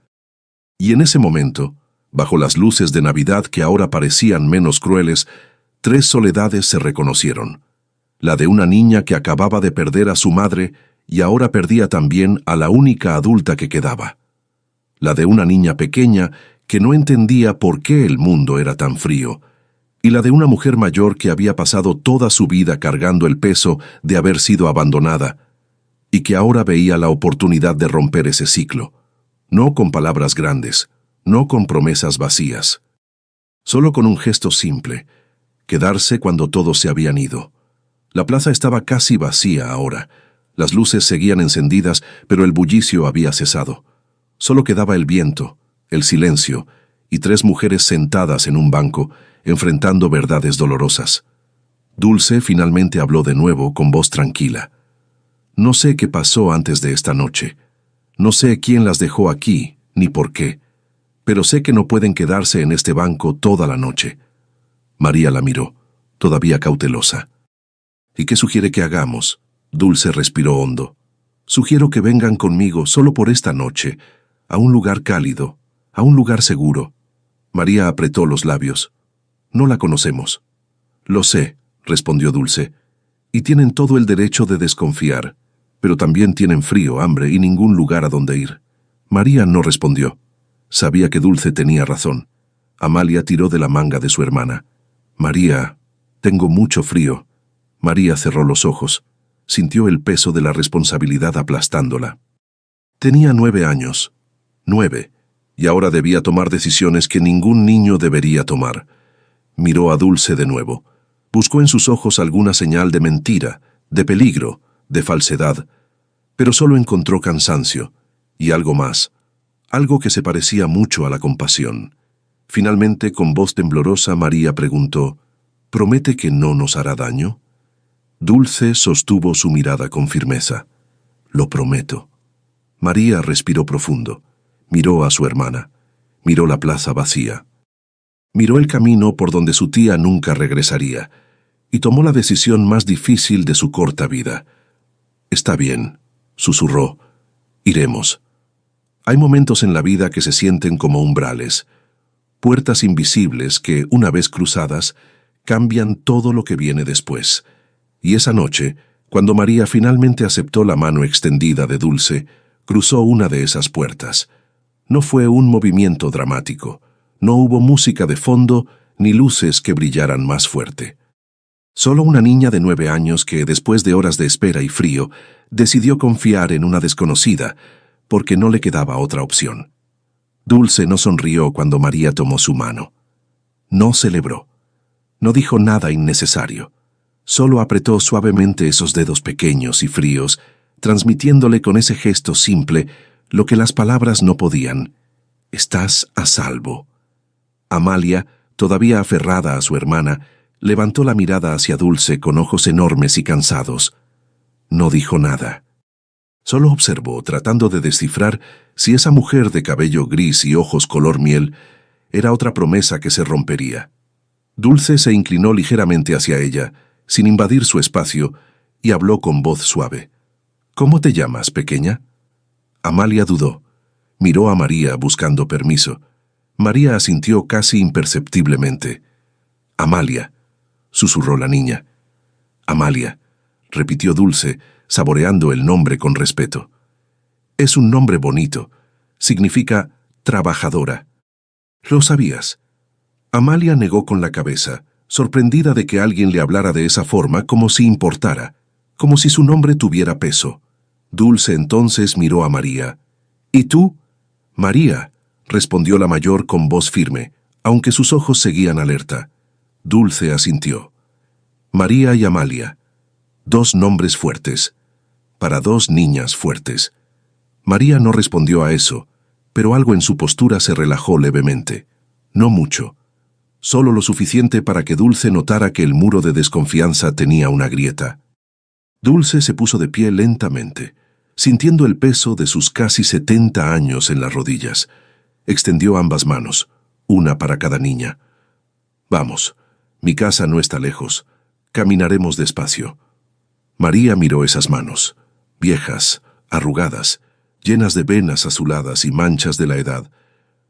Y en ese momento, bajo las luces de Navidad que ahora parecían menos crueles, tres soledades se reconocieron. La de una niña que acababa de perder a su madre y ahora perdía también a la única adulta que quedaba. La de una niña pequeña que no entendía por qué el mundo era tan frío, y la de una mujer mayor que había pasado toda su vida cargando el peso de haber sido abandonada, y que ahora veía la oportunidad de romper ese ciclo, no con palabras grandes, no con promesas vacías, solo con un gesto simple, quedarse cuando todos se habían ido. La plaza estaba casi vacía ahora. Las luces seguían encendidas, pero el bullicio había cesado. Solo quedaba el viento, el silencio, y tres mujeres sentadas en un banco, enfrentando verdades dolorosas. Dulce finalmente habló de nuevo con voz tranquila. «No sé qué pasó antes de esta noche. No sé quién las dejó aquí, ni por qué. Pero sé que no pueden quedarse en este banco toda la noche». María la miró, todavía cautelosa. «¿Y qué sugiere que hagamos?» Dulce respiró hondo. «Sugiero que vengan conmigo solo por esta noche, a un lugar cálido, a un lugar seguro». María apretó los labios. «No la conocemos». «Lo sé», respondió Dulce, «y tienen todo el derecho de desconfiar, pero también tienen frío, hambre y ningún lugar a donde ir». María no respondió. Sabía que Dulce tenía razón. Amalia tiró de la manga de su hermana. «María, tengo mucho frío». María cerró los ojos. Sintió el peso de la responsabilidad aplastándola. Tenía 9 años. 9. Y ahora debía tomar decisiones que ningún niño debería tomar. Miró a Dulce de nuevo. Buscó en sus ojos alguna señal de mentira, de peligro, de falsedad. Pero solo encontró cansancio. Y algo más. Algo que se parecía mucho a la compasión. Finalmente, con voz temblorosa, María preguntó: «¿Promete que no nos hará daño?» Dulce sostuvo su mirada con firmeza. «Lo prometo». María respiró profundo. Miró a su hermana. Miró la plaza vacía. Miró el camino por donde su tía nunca regresaría. Y tomó la decisión más difícil de su corta vida. «Está bien», susurró. «Iremos». Hay momentos en la vida que se sienten como umbrales. Puertas invisibles que, una vez cruzadas, cambian todo lo que viene después. Y esa noche, cuando María finalmente aceptó la mano extendida de Dulce, cruzó una de esas puertas. No fue un movimiento dramático. No hubo música de fondo ni luces que brillaran más fuerte. Solo una niña de 9 años que, después de horas de espera y frío, decidió confiar en una desconocida, porque no le quedaba otra opción. Dulce no sonrió cuando María tomó su mano. No celebró. No dijo nada innecesario. Solo apretó suavemente esos dedos pequeños y fríos, transmitiéndole con ese gesto simple lo que las palabras no podían. Estás a salvo. Amalia, todavía aferrada a su hermana, levantó la mirada hacia Dulce con ojos enormes y cansados. No dijo nada. Solo observó, tratando de descifrar si esa mujer de cabello gris y ojos color miel era otra promesa que se rompería. Dulce se inclinó ligeramente hacia ella, sin invadir su espacio, y habló con voz suave. «¿Cómo te llamas, pequeña?» Amalia dudó. Miró a María buscando permiso. María asintió casi imperceptiblemente. «Amalia», susurró la niña. «Amalia», repitió Dulce, saboreando el nombre con respeto. «Es un nombre bonito. Significa trabajadora». «¿Lo sabías?» Amalia negó con la cabeza, sorprendida de que alguien le hablara de esa forma como si importara, como si su nombre tuviera peso. Dulce entonces miró a María. «¿Y tú?» «María», respondió la mayor con voz firme, aunque sus ojos seguían alerta. Dulce asintió. María y Amalia. 2 nombres fuertes. Para 2 niñas fuertes. María no respondió a eso, pero algo en su postura se relajó levemente. No mucho. Solo lo suficiente para que Dulce notara que el muro de desconfianza tenía una grieta. Dulce se puso de pie lentamente, sintiendo el peso de sus casi 70 años en las rodillas. Extendió ambas manos, una para cada niña. «Vamos, mi casa no está lejos. Caminaremos despacio». María miró esas manos, viejas, arrugadas, llenas de venas azuladas y manchas de la edad.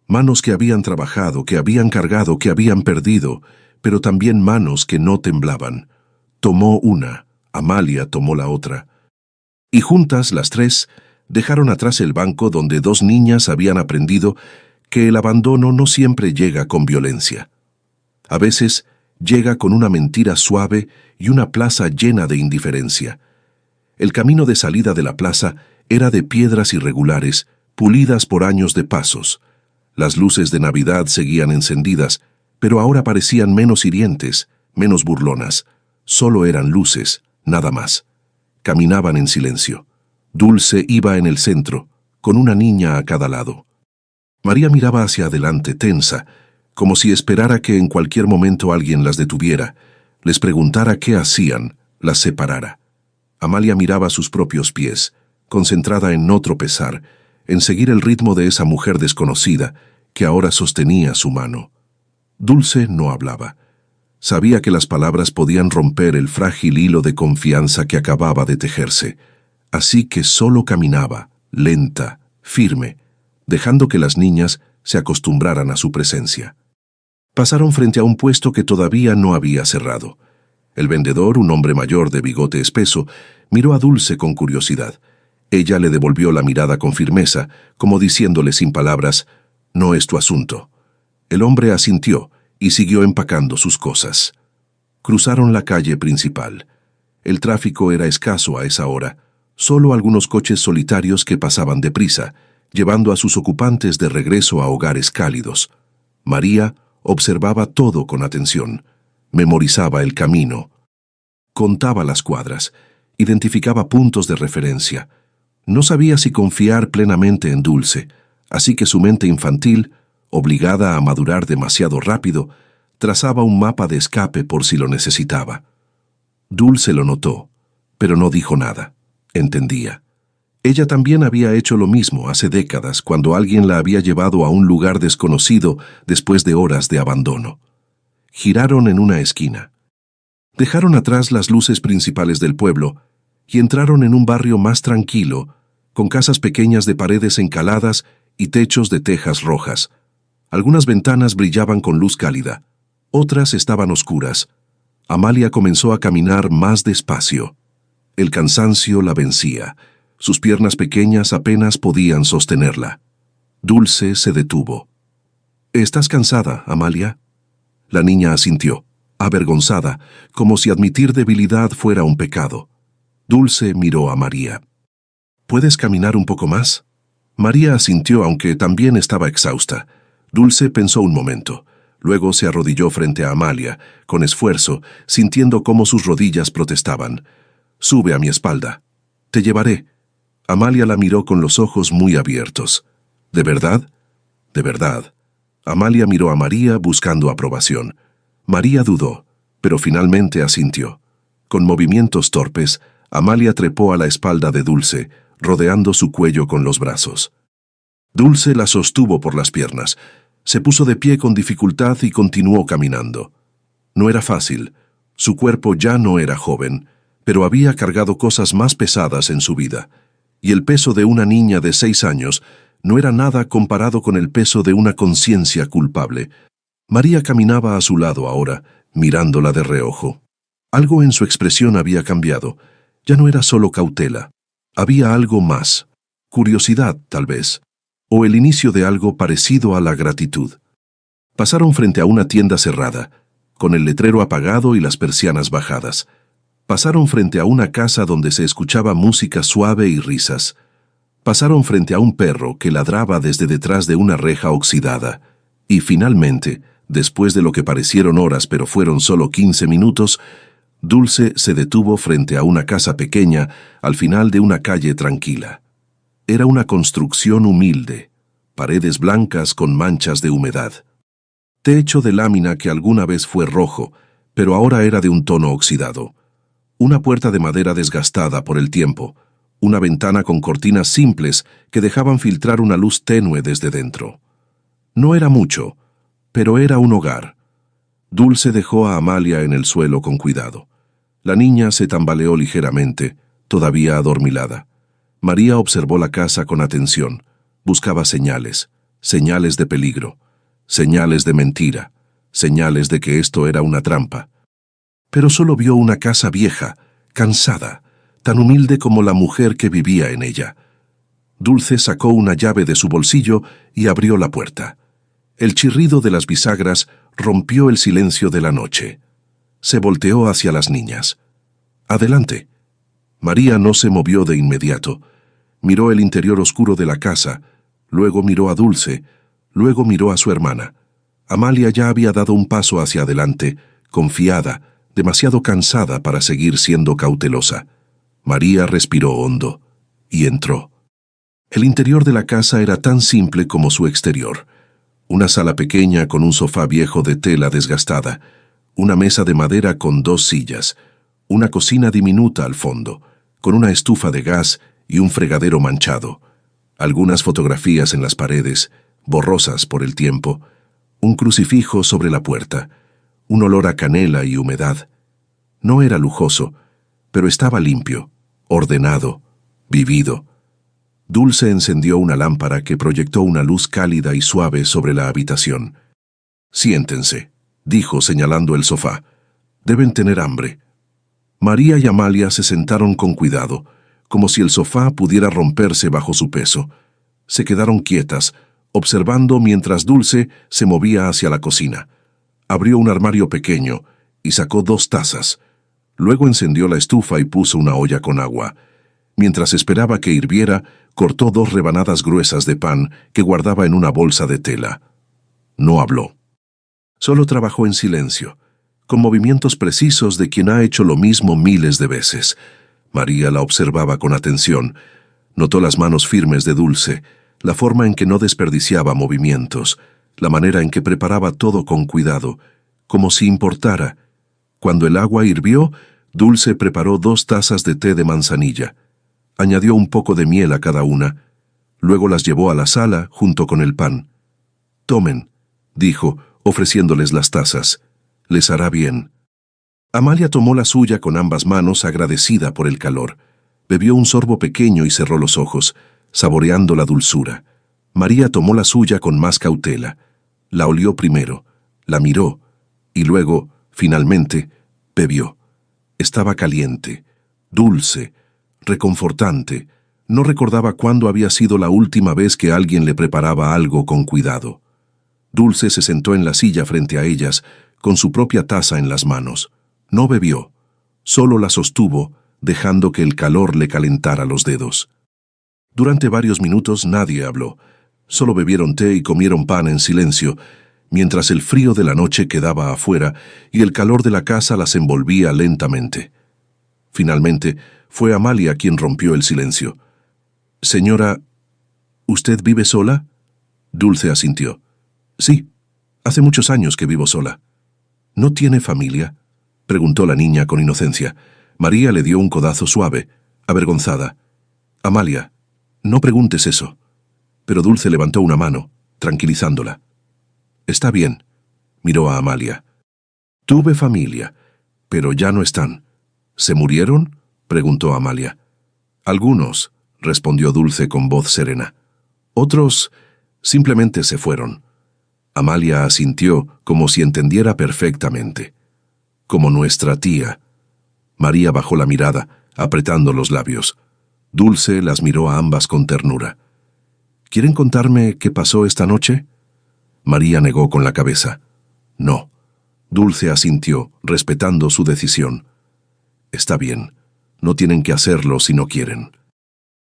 Manos que habían trabajado, que habían cargado, que habían perdido, pero también manos que no temblaban. Tomó una, Amalia tomó la otra. Y juntas, las 3, dejaron atrás el banco donde 2 niñas habían aprendido que el abandono no siempre llega con violencia. A veces llega con una mentira suave y una plaza llena de indiferencia. El camino de salida de la plaza era de piedras irregulares, pulidas por años de pasos. Las luces de Navidad seguían encendidas, pero ahora parecían menos hirientes, menos burlonas. Solo eran luces, nada más. Caminaban en silencio. Dulce iba en el centro, con una niña a cada lado. María miraba hacia adelante, tensa, como si esperara que en cualquier momento alguien las detuviera, les preguntara qué hacían, las separara. Amalia miraba sus propios pies, concentrada en no tropezar, en seguir el ritmo de esa mujer desconocida que ahora sostenía su mano. Dulce no hablaba. Sabía que las palabras podían romper el frágil hilo de confianza que acababa de tejerse, así que solo caminaba, lenta, firme, dejando que las niñas se acostumbraran a su presencia. Pasaron frente a un puesto que todavía no había cerrado. El vendedor, un hombre mayor de bigote espeso, miró a Dulce con curiosidad. Ella le devolvió la mirada con firmeza, como diciéndole sin palabras, «No es tu asunto». El hombre asintió y siguió empacando sus cosas. Cruzaron la calle principal. El tráfico era escaso a esa hora, solo algunos coches solitarios que pasaban deprisa, llevando a sus ocupantes de regreso a hogares cálidos. María observaba todo con atención, memorizaba el camino, contaba las cuadras, identificaba puntos de referencia. No sabía si confiar plenamente en Dulce, así que su mente infantil, obligada a madurar demasiado rápido, trazaba un mapa de escape por si lo necesitaba. Dulce lo notó, pero no dijo nada. Entendía. Ella también había hecho lo mismo hace décadas cuando alguien la había llevado a un lugar desconocido después de horas de abandono. Giraron en una esquina. Dejaron atrás las luces principales del pueblo y entraron en un barrio más tranquilo, con casas pequeñas de paredes encaladas y techos de tejas rojas. Algunas ventanas brillaban con luz cálida, otras estaban oscuras, Amalia comenzó a caminar más despacio. El cansancio la vencía. Sus piernas pequeñas apenas podían sostenerla. Dulce se detuvo. «¿Estás cansada, Amalia?» La niña asintió, avergonzada, como si admitir debilidad fuera un pecado. Dulce miró a María. «¿Puedes caminar un poco más?» María asintió, aunque también estaba exhausta. Dulce pensó un momento. Luego se arrodilló frente a Amalia, con esfuerzo, sintiendo cómo sus rodillas protestaban. «Sube a mi espalda. Te llevaré». Amalia la miró con los ojos muy abiertos. «¿De verdad?» «De verdad». Amalia miró a María buscando aprobación. María dudó, pero finalmente asintió. Con movimientos torpes, Amalia trepó a la espalda de Dulce, rodeando su cuello con los brazos. Dulce la sostuvo por las piernas. Se puso de pie con dificultad y continuó caminando. No era fácil. Su cuerpo ya no era joven, pero había cargado cosas más pesadas en su vida, y el peso de una niña de 6 años no era nada comparado con el peso de una conciencia culpable. María caminaba a su lado ahora, mirándola de reojo. Algo en su expresión había cambiado. Ya no era solo cautela. Había algo más. Curiosidad, tal vez. O el inicio de algo parecido a la gratitud. Pasaron frente a una tienda cerrada, con el letrero apagado y las persianas bajadas. Pasaron frente a una casa donde se escuchaba música suave y risas. Pasaron frente a un perro que ladraba desde detrás de una reja oxidada. Y finalmente, después de lo que parecieron horas pero fueron solo 15 minutos, Dulce se detuvo frente a una casa pequeña al final de una calle tranquila. Era una construcción humilde, paredes blancas con manchas de humedad. Techo de lámina que alguna vez fue rojo, pero ahora era de un tono oxidado. Una puerta de madera desgastada por el tiempo, una ventana con cortinas simples que dejaban filtrar una luz tenue desde dentro. No era mucho, pero era un hogar. Dulce dejó a Amalia en el suelo con cuidado. La niña se tambaleó ligeramente, todavía adormilada. María observó la casa con atención. Buscaba señales, señales de peligro, señales de mentira, señales de que esto era una trampa. Pero solo vio una casa vieja, cansada, tan humilde como la mujer que vivía en ella. Dulce sacó una llave de su bolsillo y abrió la puerta. El chirrido de las bisagras rompió el silencio de la noche. Se volteó hacia las niñas. «Adelante». María no se movió de inmediato. Miró el interior oscuro de la casa, luego miró a Dulce, luego miró a su hermana. Amalia ya había dado un paso hacia adelante, confiada, demasiado cansada para seguir siendo cautelosa. María respiró hondo y entró. El interior de la casa era tan simple como su exterior. Una sala pequeña con un sofá viejo de tela desgastada, una mesa de madera con 2 sillas, una cocina diminuta al fondo, con una estufa de gas y un fregadero manchado, algunas fotografías en las paredes, borrosas por el tiempo, un crucifijo sobre la puerta, un olor a canela y humedad. No era lujoso, pero estaba limpio, ordenado, vivido. Dulce encendió una lámpara que proyectó una luz cálida y suave sobre la habitación. «Siéntense», dijo señalando el sofá. «Deben tener hambre». María y Amalia se sentaron con cuidado, como si el sofá pudiera romperse bajo su peso. Se quedaron quietas, observando mientras Dulce se movía hacia la cocina. Abrió un armario pequeño y sacó 2 tazas. Luego encendió la estufa y puso una olla con agua. Mientras esperaba que hirviera, cortó 2 rebanadas gruesas de pan que guardaba en una bolsa de tela. No habló. Solo trabajó en silencio, con movimientos precisos de quien ha hecho lo mismo miles de veces. María la observaba con atención. Notó las manos firmes de Dulce, la forma en que no desperdiciaba movimientos, la manera en que preparaba todo con cuidado, como si importara. Cuando el agua hirvió, Dulce preparó 2 tazas de té de manzanilla. Añadió un poco de miel a cada una. Luego las llevó a la sala junto con el pan. «Tomen», dijo, ofreciéndoles las tazas. «Les hará bien». Amalia tomó la suya con ambas manos, agradecida por el calor. Bebió un sorbo pequeño y cerró los ojos, saboreando la dulzura. María tomó la suya con más cautela. La olió primero, la miró, y luego, finalmente, Bebió. Estaba caliente, dulce, reconfortante. No recordaba cuándo había sido la última vez que alguien le preparaba algo con cuidado. Dulce se sentó en la silla frente a ellas, con su propia taza en las manos. No bebió, solo la sostuvo, dejando que el calor le calentara los dedos. Durante varios minutos nadie habló. Solo bebieron té y comieron pan en silencio, mientras el frío de la noche quedaba afuera y el calor de la casa las envolvía lentamente. Finalmente, fue Amalia quien rompió el silencio. «Señora, ¿usted vive sola?» Dulce asintió. «Sí, hace muchos años que vivo sola». «¿No tiene familia?», preguntó la niña con inocencia. María le dio un codazo suave, avergonzada. «Amalia, no preguntes eso». Pero Dulce levantó una mano, tranquilizándola. «Está bien», miró a Amalia. «Tuve familia, pero ya no están». «¿Se murieron?», preguntó Amalia. «Algunos», respondió Dulce con voz serena. «Otros simplemente se fueron». Amalia asintió como si entendiera perfectamente. «Como nuestra tía». María bajó la mirada, apretando los labios. Dulce las miró a ambas con ternura. «¿Quieren contarme qué pasó esta noche?». María negó con la cabeza. «No». Dulce asintió, respetando su decisión. «Está bien, no tienen que hacerlo si no quieren».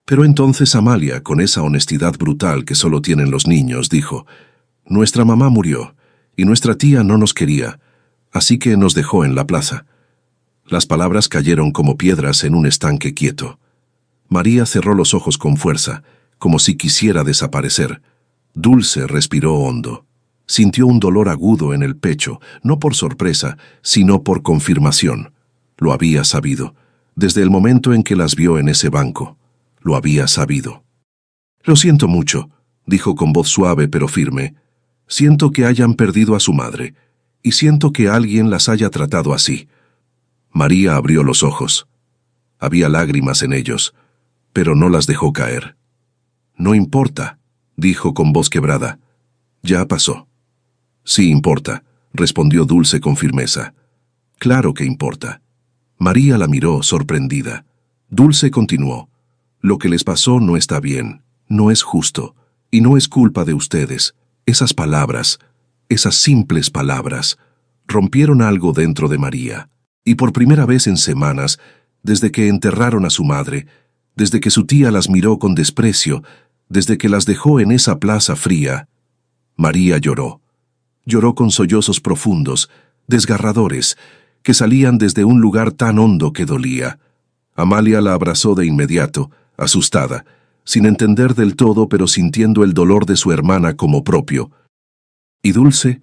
Pero entonces Amalia, con esa honestidad brutal que solo tienen los niños, dijo: «Nuestra mamá murió, y nuestra tía no nos quería, así que nos dejó en la plaza». Las palabras cayeron como piedras en un estanque quieto. María cerró los ojos con fuerza, como si quisiera desaparecer. Dulce respiró hondo. Sintió un dolor agudo en el pecho, no por sorpresa, sino por confirmación. Lo había sabido, desde el momento en que las vio en ese banco. Lo había sabido. «Lo siento mucho», dijo con voz suave pero firme. «Siento que hayan perdido a su madre, y siento que alguien las haya tratado así». María abrió los ojos. Había lágrimas en ellos, pero no las dejó caer. «No importa», dijo con voz quebrada. «Ya pasó». «Sí importa», respondió Dulce con firmeza. «Claro que importa». María la miró, sorprendida. Dulce continuó. «Lo que les pasó no está bien, no es justo, y no es culpa de ustedes. Esas palabras, esas simples palabras, rompieron algo dentro de María. Y por primera vez en semanas, desde que enterraron a su madre, desde que su tía las miró con desprecio, desde que las dejó en esa plaza fría, María lloró. Lloró con sollozos profundos, desgarradores, que salían desde un lugar tan hondo que dolía. Amalia la abrazó de inmediato, asustada, sin entender del todo pero sintiendo el dolor de su hermana como propio. Y Dulce,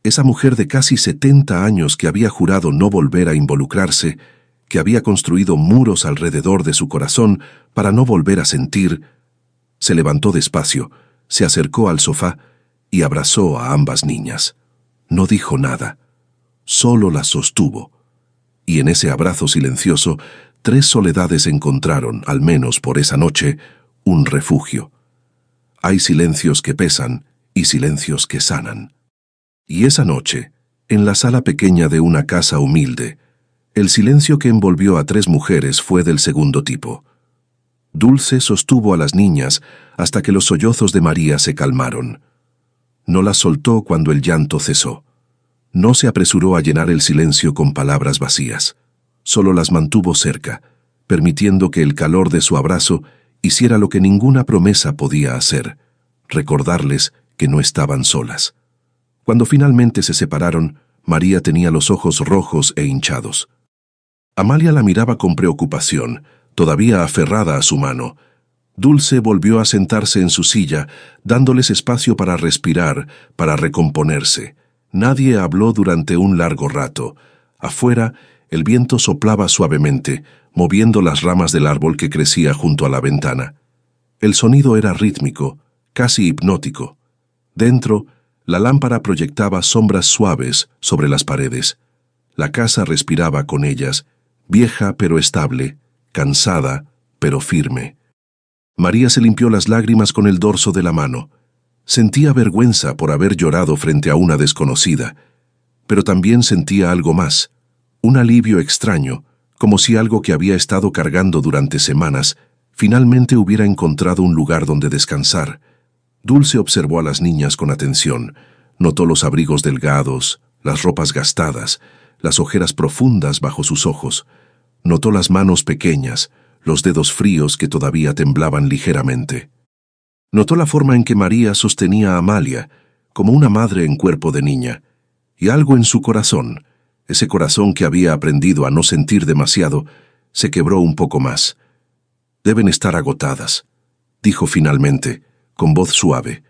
esa mujer de casi 70 años que había jurado no volver a involucrarse, que había construido muros alrededor de su corazón para no volver a sentir, se levantó despacio, se acercó al sofá y abrazó a ambas niñas. No dijo nada, solo las sostuvo. Y en ese abrazo silencioso, 3 soledades encontraron, al menos por esa noche, un refugio. Hay silencios que pesan y silencios que sanan. Y esa noche, en la sala pequeña de una casa humilde, el silencio que envolvió a 3 mujeres fue del segundo tipo. Dulce sostuvo a las niñas hasta que los sollozos de María se calmaron. No las soltó cuando el llanto cesó. No se apresuró a llenar el silencio con palabras vacías. Solo las mantuvo cerca, permitiendo que el calor de su abrazo hiciera lo que ninguna promesa podía hacer: recordarles que no estaban solas. Cuando finalmente se separaron, María tenía los ojos rojos e hinchados. Amalia la miraba con preocupación, todavía aferrada a su mano. Dulce volvió a sentarse en su silla, dándoles espacio para respirar, para recomponerse. Nadie habló durante un largo rato. Afuera, el viento soplaba suavemente, moviendo las ramas del árbol que crecía junto a la ventana. El sonido era rítmico, casi hipnótico. Dentro, la lámpara proyectaba sombras suaves sobre las paredes. La casa respiraba con ellas, vieja pero estable, cansada pero firme. María se limpió las lágrimas con el dorso de la mano. Sentía vergüenza por haber llorado frente a una desconocida, pero también sentía algo más, Un alivio extraño, como si algo que había estado cargando durante semanas finalmente hubiera encontrado un lugar donde descansar. Dulce observó a las niñas con atención. Notó los abrigos delgados, las ropas gastadas, las ojeras profundas bajo sus ojos. Notó las manos pequeñas, los dedos fríos que todavía temblaban ligeramente. Notó la forma en que María sostenía a Amalia, como una madre en cuerpo de niña, y algo en su corazón, ese corazón que había aprendido a no sentir demasiado, se quebró un poco más. «Deben estar agotadas», dijo finalmente, con voz suave.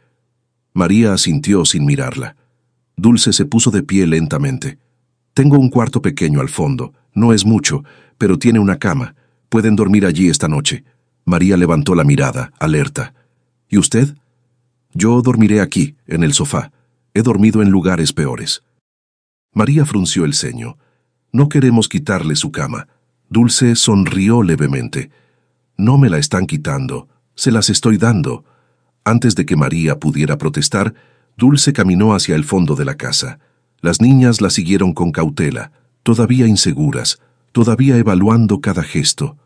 María asintió sin mirarla. Dulce se puso de pie lentamente. «Tengo un cuarto pequeño al fondo, no es mucho, pero tiene una cama. Pueden dormir allí esta noche». María levantó la mirada, alerta. «¿Y usted?» «Yo dormiré aquí, en el sofá. He dormido en lugares peores». María frunció el ceño. «No queremos quitarle su cama». Dulce sonrió levemente. «No me la están quitando, se las estoy dando». Antes de que María pudiera protestar, Dulce caminó hacia el fondo de la casa. Las niñas la siguieron con cautela, todavía inseguras, todavía evaluando cada gesto.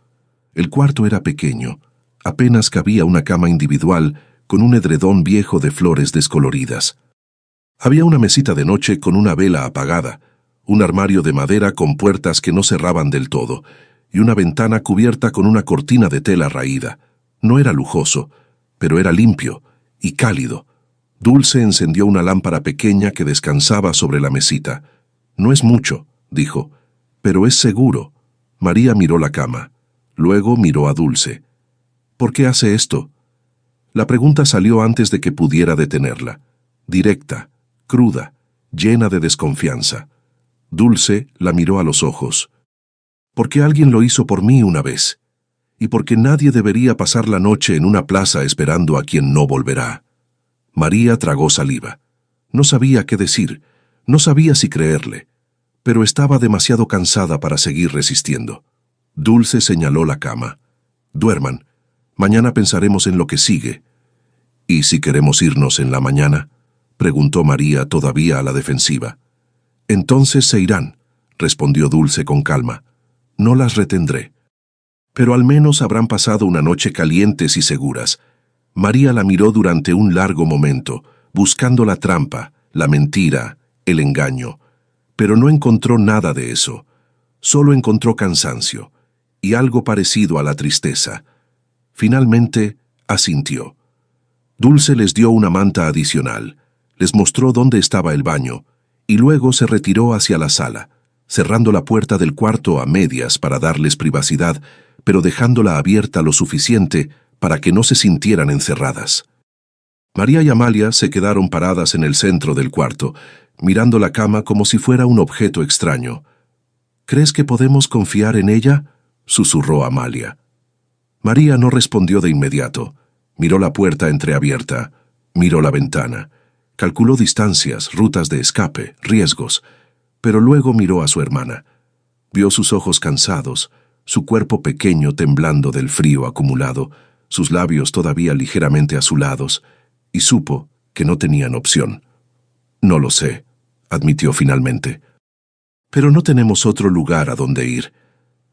El cuarto era pequeño. Apenas cabía una cama individual con un edredón viejo de flores descoloridas. Había una mesita de noche con una vela apagada, un armario de madera con puertas que no cerraban del todo, y una ventana cubierta con una cortina de tela raída. No era lujoso, pero era limpio y cálido. Dulce encendió una lámpara pequeña que descansaba sobre la mesita. «No es mucho», dijo, «pero es seguro». María miró la cama. Luego miró a Dulce. «¿Por qué hace esto?» La pregunta salió antes de que pudiera detenerla. Directa, cruda, llena de desconfianza. Dulce la miró a los ojos. «Porque alguien lo hizo por mí una vez. Y porque nadie debería pasar la noche en una plaza esperando a quien no volverá». María tragó saliva. No sabía qué decir, no sabía si creerle, pero estaba demasiado cansada para seguir resistiendo. Dulce señaló la cama. «Duerman. Mañana pensaremos en lo que sigue». «¿Y si queremos irnos en la mañana?», preguntó María todavía a la defensiva. «Entonces se irán», respondió Dulce con calma. «No las retendré. Pero al menos habrán pasado una noche calientes y seguras». María la miró durante un largo momento, buscando la trampa, la mentira, el engaño. Pero no encontró nada de eso. Solo encontró cansancio y algo parecido a la tristeza. Finalmente, asintió. Dulce les dio una manta adicional, les mostró dónde estaba el baño, y luego se retiró hacia la sala, cerrando la puerta del cuarto a medias para darles privacidad, pero dejándola abierta lo suficiente para que no se sintieran encerradas. María y Amalia se quedaron paradas en el centro del cuarto, mirando la cama como si fuera un objeto extraño. «¿Crees que podemos confiar en ella?», susurró Amalia. María no respondió de inmediato. Miró la puerta entreabierta, miró la ventana, calculó distancias, rutas de escape, riesgos, pero luego miró a su hermana. Vio sus ojos cansados, su cuerpo pequeño temblando del frío acumulado, sus labios todavía ligeramente azulados, y supo que no tenían opción. «No lo sé», admitió finalmente. «Pero no tenemos otro lugar a donde ir».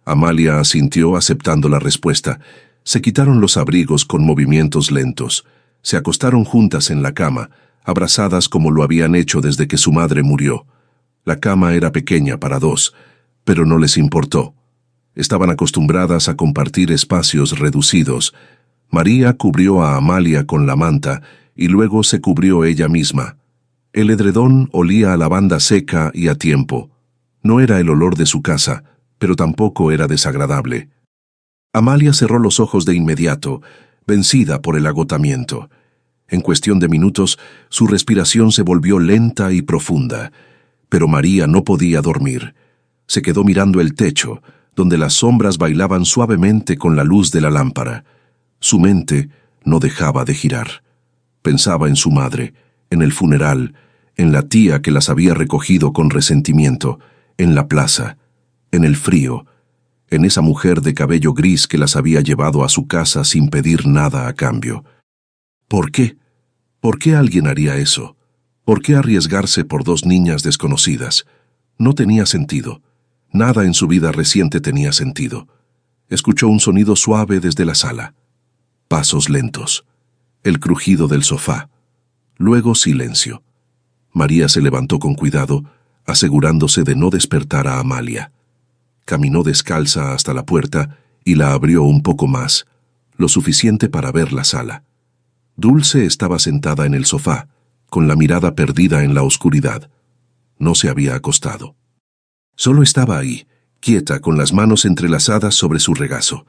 Amalia asintió aceptando la respuesta. Se quitaron los abrigos con movimientos lentos. Se acostaron juntas en la cama, abrazadas como lo habían hecho desde que su madre murió. La cama era pequeña para dos, pero no les importó. Estaban acostumbradas a compartir espacios reducidos. María cubrió a Amalia con la manta y luego se cubrió ella misma. El edredón olía a lavanda seca y a tiempo. No era el olor de su casa, pero tampoco era desagradable. Amalia cerró los ojos de inmediato, vencida por el agotamiento. En cuestión de minutos, su respiración se volvió lenta y profunda, pero María no podía dormir. Se quedó mirando el techo, donde las sombras bailaban suavemente con la luz de la lámpara. Su mente no dejaba de girar. Pensaba en su madre, en el funeral, en la tía que las había recogido con resentimiento, en la plaza, en el frío, en esa mujer de cabello gris que las había llevado a su casa sin pedir nada a cambio. ¿Por qué? ¿Por qué alguien haría eso? ¿Por qué arriesgarse por dos niñas desconocidas? No tenía sentido. Nada en su vida reciente tenía sentido. Escuchó un sonido suave desde la sala. Pasos lentos. El crujido del sofá. Luego silencio. María se levantó con cuidado, asegurándose de no despertar a Amalia. Caminó descalza hasta la puerta y la abrió un poco más, lo suficiente para ver la sala. Dulce estaba sentada en el sofá, con la mirada perdida en la oscuridad. No se había acostado. Solo estaba ahí, quieta, con las manos entrelazadas sobre su regazo.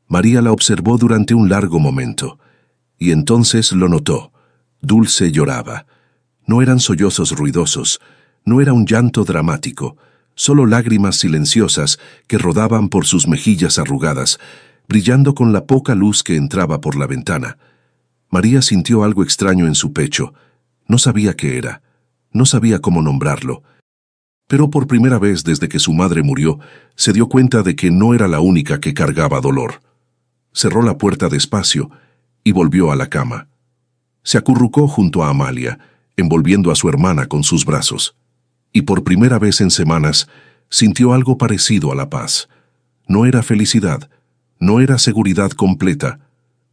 María la observó durante un largo momento, y entonces lo notó. Dulce lloraba. No eran sollozos ruidosos, no era un llanto dramático, solo lágrimas silenciosas que rodaban por sus mejillas arrugadas, brillando con la poca luz que entraba por la ventana. María sintió algo extraño en su pecho. No sabía qué era, no sabía cómo nombrarlo. Pero por primera vez desde que su madre murió, se dio cuenta de que no era la única que cargaba dolor. Cerró la puerta despacio y volvió a la cama. Se acurrucó junto a Amalia, envolviendo a su hermana con sus brazos. Y por primera vez en semanas, sintió algo parecido a la paz. No era felicidad, no era seguridad completa,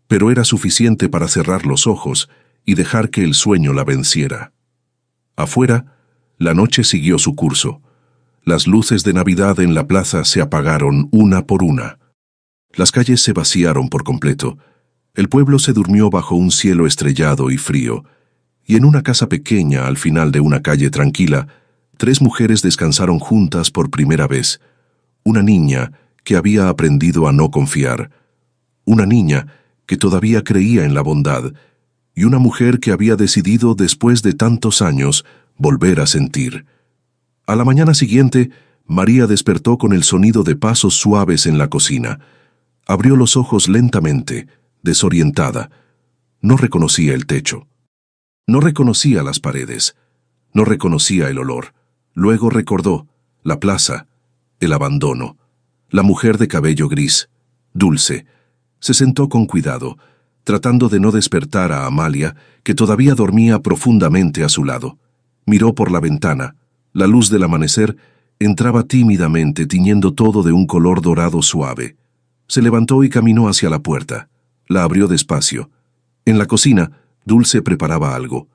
pero era suficiente para cerrar los ojos y dejar que el sueño la venciera. Afuera, la noche siguió su curso. Las luces de Navidad en la plaza se apagaron una por una. Las calles se vaciaron por completo. El pueblo se durmió bajo un cielo estrellado y frío, y en una casa pequeña al final de una calle tranquila, 3 mujeres descansaron juntas por primera vez. Una niña que había aprendido a no confiar, una niña que todavía creía en la bondad, y una mujer que había decidido, después de tantos años, volver a sentir. A la mañana siguiente, María despertó con el sonido de pasos suaves en la cocina. Abrió los ojos lentamente, desorientada. No reconocía el techo. No reconocía las paredes. No reconocía el olor. Luego recordó la plaza, el abandono, la mujer de cabello gris, Dulce. Se sentó con cuidado, tratando de no despertar a Amalia, que todavía dormía profundamente a su lado. Miró por la ventana. La luz del amanecer entraba tímidamente, tiñendo todo de un color dorado suave. Se levantó y caminó hacia la puerta. La abrió despacio. En la cocina, Dulce preparaba algo.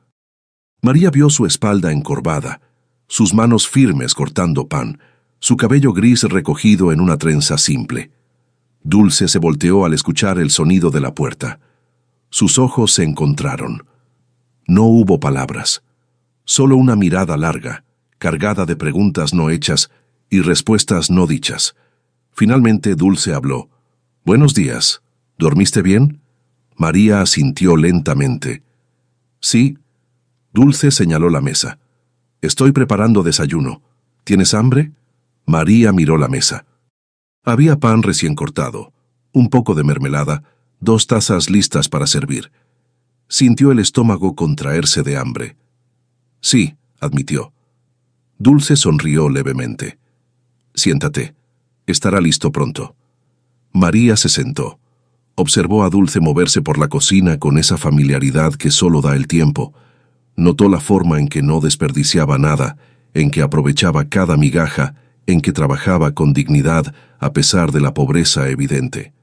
María vio su espalda encorvada, sus manos firmes cortando pan, su cabello gris recogido en una trenza simple. Dulce se volteó al escuchar el sonido de la puerta. Sus ojos se encontraron. No hubo palabras, solo una mirada larga, cargada de preguntas no hechas y respuestas no dichas. Finalmente Dulce habló. «Buenos días. ¿Dormiste bien?» María asintió lentamente. «Sí». Dulce señaló la mesa. «Estoy preparando desayuno. ¿Tienes hambre?» María miró la mesa. Había pan recién cortado, un poco de mermelada, 2 tazas listas para servir. Sintió el estómago contraerse de hambre. «Sí», admitió. Dulce sonrió levemente. «Siéntate. Estará listo pronto». María se sentó. Observó a Dulce moverse por la cocina con esa familiaridad que solo da el tiempo. Notó la forma en que no desperdiciaba nada, en que aprovechaba cada migaja, en que trabajaba con dignidad a pesar de la pobreza evidente.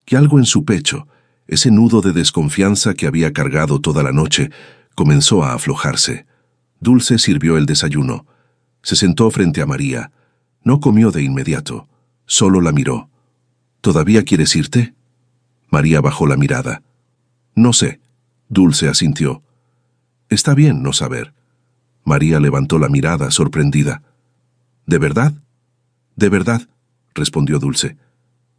Que algo en su pecho, ese nudo de desconfianza que había cargado toda la noche, comenzó a aflojarse. Dulce sirvió el desayuno. Se sentó frente a María. No comió de inmediato, solo la miró. «¿Todavía quieres irte?» María bajó la mirada. «No sé», Dulce asintió. «Está bien no saber». María levantó la mirada sorprendida. «¿De verdad?» «De verdad», respondió Dulce.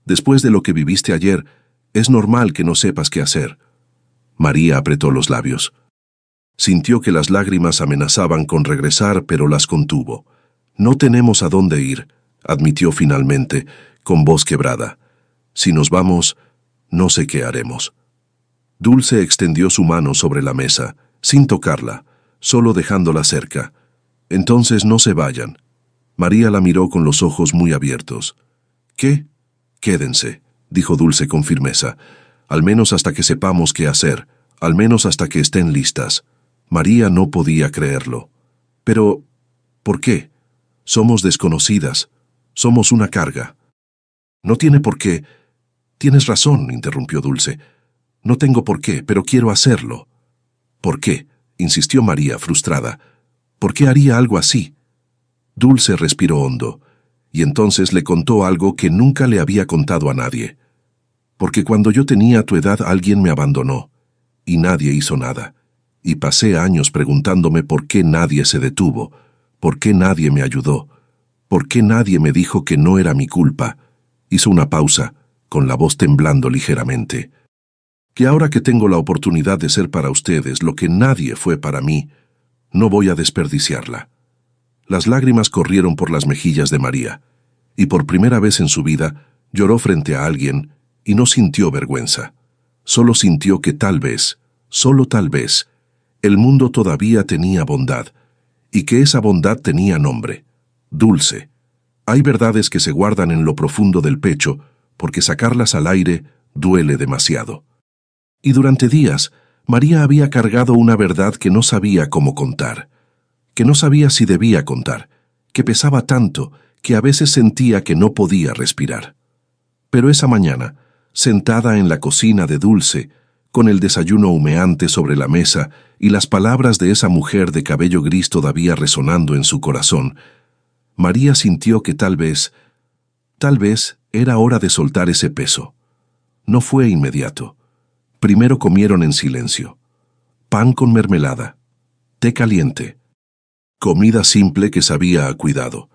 «Después de lo que viviste ayer, es normal que no sepas qué hacer». María apretó los labios. Sintió que las lágrimas amenazaban con regresar, pero las contuvo. «No tenemos a dónde ir», admitió finalmente, con voz quebrada. «Si nos vamos, no sé qué haremos». Dulce extendió su mano sobre la mesa, sin tocarla, solo dejándola cerca. «Entonces no se vayan». María la miró con los ojos muy abiertos. «¿Qué?» «Quédense», dijo Dulce con firmeza. «Al menos hasta que sepamos qué hacer, al menos hasta que estén listas». María no podía creerlo. «Pero, ¿por qué? Somos desconocidas. Somos una carga. No tiene por qué. Tienes razón, interrumpió Dulce. No tengo por qué, pero quiero hacerlo. ¿Por qué?, insistió María, frustrada. ¿Por qué haría algo así? Dulce respiró hondo, y entonces le contó algo que nunca le había contado a nadie. Porque cuando yo tenía tu edad alguien me abandonó, y nadie hizo nada. Y pasé años preguntándome por qué nadie se detuvo, por qué nadie me ayudó, por qué nadie me dijo que no era mi culpa. Hizo una pausa, con la voz temblando ligeramente. Que ahora que tengo la oportunidad de ser para ustedes lo que nadie fue para mí, no voy a desperdiciarla. Las lágrimas corrieron por las mejillas de María, y por primera vez en su vida lloró frente a alguien y no sintió vergüenza. Solo sintió que tal vez, solo tal vez, el mundo todavía tenía bondad, y que esa bondad tenía nombre: Dulce. Hay verdades que se guardan en lo profundo del pecho, porque sacarlas al aire duele demasiado. Y durante días, María había cargado una verdad que no sabía cómo contar, que no sabía si debía contar, que pesaba tanto que a veces sentía que no podía respirar. Pero esa mañana, sentada en la cocina de Dulce, con el desayuno humeante sobre la mesa y las palabras de esa mujer de cabello gris todavía resonando en su corazón, María sintió que tal vez era hora de soltar ese peso. No fue inmediato. Primero comieron en silencio. Pan con mermelada, té caliente. Comida simple que sabía a cuidado.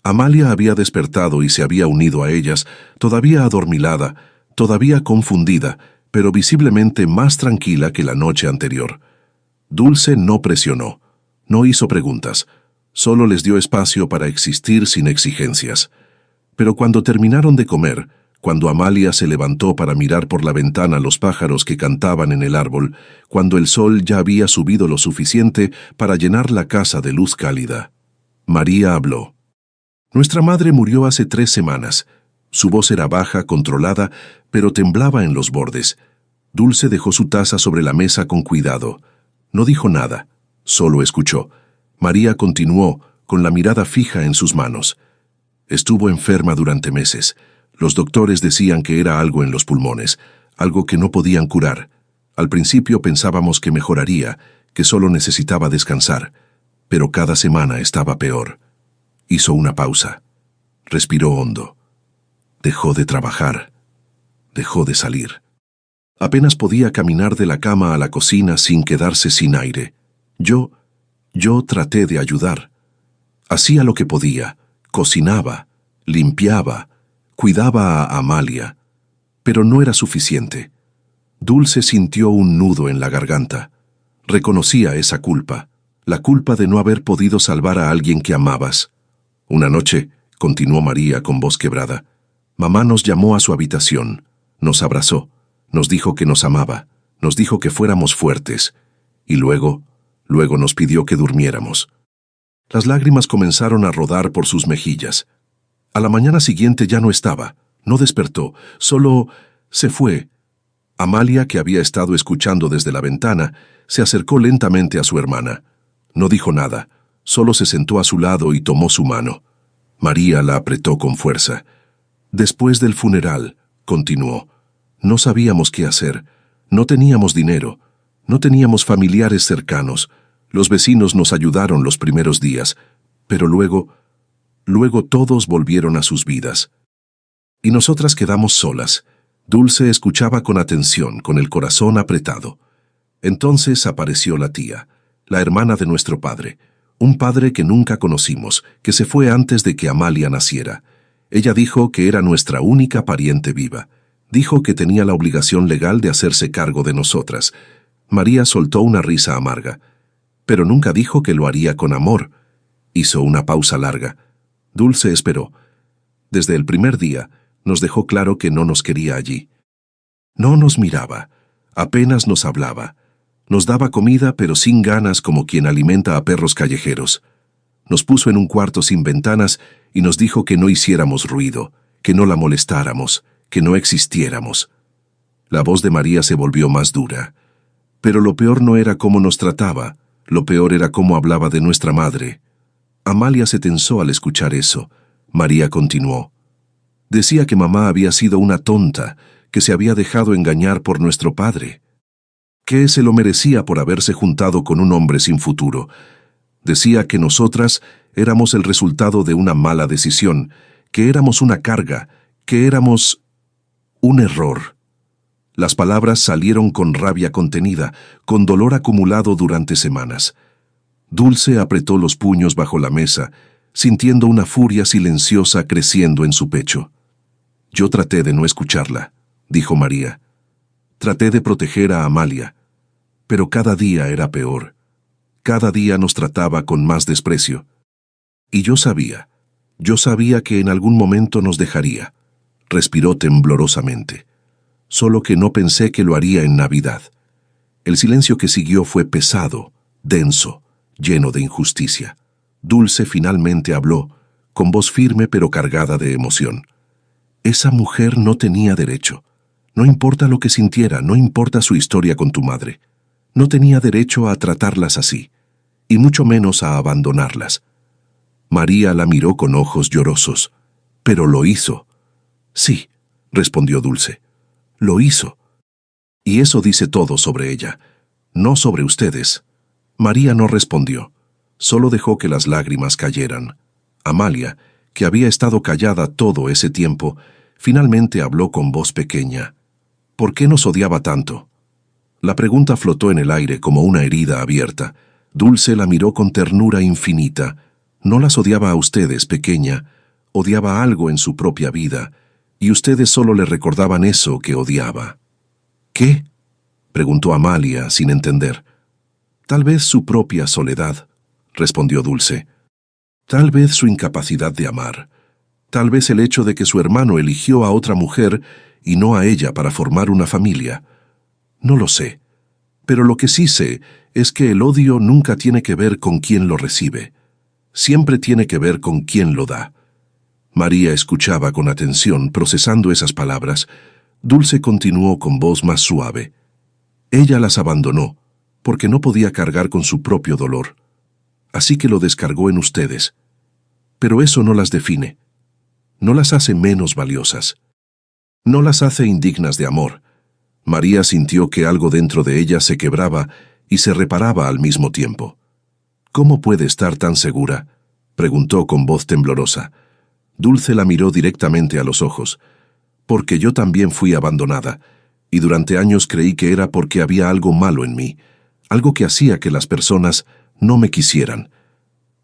Amalia había despertado y se había unido a ellas, todavía adormilada, todavía confundida, pero visiblemente más tranquila que la noche anterior. Dulce no presionó, no hizo preguntas, solo les dio espacio para existir sin exigencias. Pero cuando terminaron de comer, cuando Amalia se levantó para mirar por la ventana los pájaros que cantaban en el árbol, cuando el sol ya había subido lo suficiente para llenar la casa de luz cálida, María habló. Nuestra madre murió hace 3 semanas. Su voz era baja, controlada, pero temblaba en los bordes. Dulce dejó su taza sobre la mesa con cuidado. No dijo nada, solo escuchó. María continuó, con la mirada fija en sus manos. Estuvo enferma durante meses. Los doctores decían que era algo en los pulmones, algo que no podían curar. Al principio pensábamos que mejoraría, que solo necesitaba descansar, pero cada semana estaba peor. Hizo una pausa. Respiró hondo. Dejó de trabajar. Dejó de salir. Apenas podía caminar de la cama a la cocina sin quedarse sin aire. Yo traté de ayudar. Hacía lo que podía. Cocinaba, limpiaba, cuidaba a Amalia. Pero no era suficiente. Dulce sintió un nudo en la garganta. Reconocía esa culpa, la culpa de no haber podido salvar a alguien que amabas. Una noche, continuó María con voz quebrada, mamá nos llamó a su habitación, nos abrazó, nos dijo que nos amaba, nos dijo que fuéramos fuertes, y luego nos pidió que durmiéramos. Las lágrimas comenzaron a rodar por sus mejillas. A la mañana siguiente ya no estaba, no despertó, solo se fue. Amalia, que había estado escuchando desde la ventana, se acercó lentamente a su hermana. No dijo nada, solo se sentó a su lado y tomó su mano. María la apretó con fuerza. Después del funeral, continuó, no sabíamos qué hacer, no teníamos dinero, no teníamos familiares cercanos. Los vecinos nos ayudaron los primeros días, pero luego todos volvieron a sus vidas. Y nosotras quedamos solas. Dulce escuchaba con atención, con el corazón apretado. Entonces apareció la tía, la hermana de nuestro padre, un padre que nunca conocimos, que se fue antes de que Amalia naciera. Ella dijo que era nuestra única pariente viva. Dijo que tenía la obligación legal de hacerse cargo de nosotras. María soltó una risa amarga, pero nunca dijo que lo haría con amor. Hizo una pausa larga. Dulce esperó. Desde el primer día, nos dejó claro que no nos quería allí. No nos miraba, apenas nos hablaba. Nos daba comida pero sin ganas como quien alimenta a perros callejeros. Nos puso en un cuarto sin ventanas y nos dijo que no hiciéramos ruido, que no la molestáramos, que no existiéramos. La voz de María se volvió más dura. Pero lo peor no era cómo nos trataba, lo peor era cómo hablaba de nuestra madre. Amalia se tensó al escuchar eso. María continuó. Decía que mamá había sido una tonta, que se había dejado engañar por nuestro padre, que se lo merecía por haberse juntado con un hombre sin futuro. Decía que nosotras éramos el resultado de una mala decisión, que éramos una carga, que éramos un error. Las palabras salieron con rabia contenida, con dolor acumulado durante semanas. Dulce apretó los puños bajo la mesa, sintiendo una furia silenciosa creciendo en su pecho. Yo traté de no escucharla, dijo María. Traté de proteger a Amalia, pero cada día era peor. Cada día nos trataba con más desprecio. Y yo sabía que en algún momento nos dejaría. Respiró temblorosamente. Solo que no pensé que lo haría en Navidad. El silencio que siguió fue pesado, denso, lleno de injusticia. Dulce finalmente habló, con voz firme pero cargada de emoción. Esa mujer no tenía derecho. No importa lo que sintiera, no importa su historia con tu madre. No tenía derecho a tratarlas así, y mucho menos a abandonarlas. María la miró con ojos llorosos. Pero lo hizo. Sí, respondió Dulce. Lo hizo. Y eso dice todo sobre ella, no sobre ustedes. María no respondió. Solo dejó que las lágrimas cayeran. Amalia, que había estado callada todo ese tiempo, finalmente habló con voz pequeña. ¿Por qué nos odiaba tanto? La pregunta flotó en el aire como una herida abierta. Dulce la miró con ternura infinita. No las odiaba a ustedes, pequeña. Odiaba algo en su propia vida, y ustedes solo le recordaban eso que odiaba. ¿Qué? Preguntó Amalia, sin entender. Tal vez su propia soledad, respondió Dulce. Tal vez su incapacidad de amar. Tal vez el hecho de que su hermano eligió a otra mujer y no a ella para formar una familia. No lo sé. Pero lo que sí sé es que el odio nunca tiene que ver con quién lo recibe. Siempre tiene que ver con quién lo da. María escuchaba con atención, procesando esas palabras. Dulce continuó con voz más suave. Ella las abandonó, porque no podía cargar con su propio dolor. Así que lo descargó en ustedes. Pero eso no las define. No las hace menos valiosas. No las hace indignas de amor. María sintió que algo dentro de ella se quebraba y se reparaba al mismo tiempo. ¿Cómo puede estar tan segura?, preguntó con voz temblorosa. Dulce la miró directamente a los ojos. Porque yo también fui abandonada, y durante años creí que era porque había algo malo en mí, algo que hacía que las personas no me quisieran.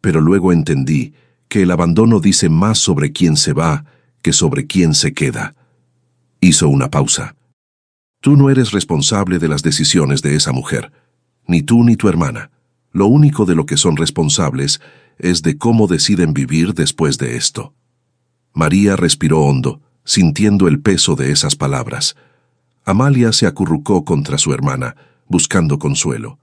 Pero luego entendí que el abandono dice más sobre quién se va que sobre quién se queda. Hizo una pausa. Tú no eres responsable de las decisiones de esa mujer, ni tú ni tu hermana. Lo único de lo que son responsables es de cómo deciden vivir después de esto. María respiró hondo, sintiendo el peso de esas palabras. Amalia se acurrucó contra su hermana, buscando consuelo.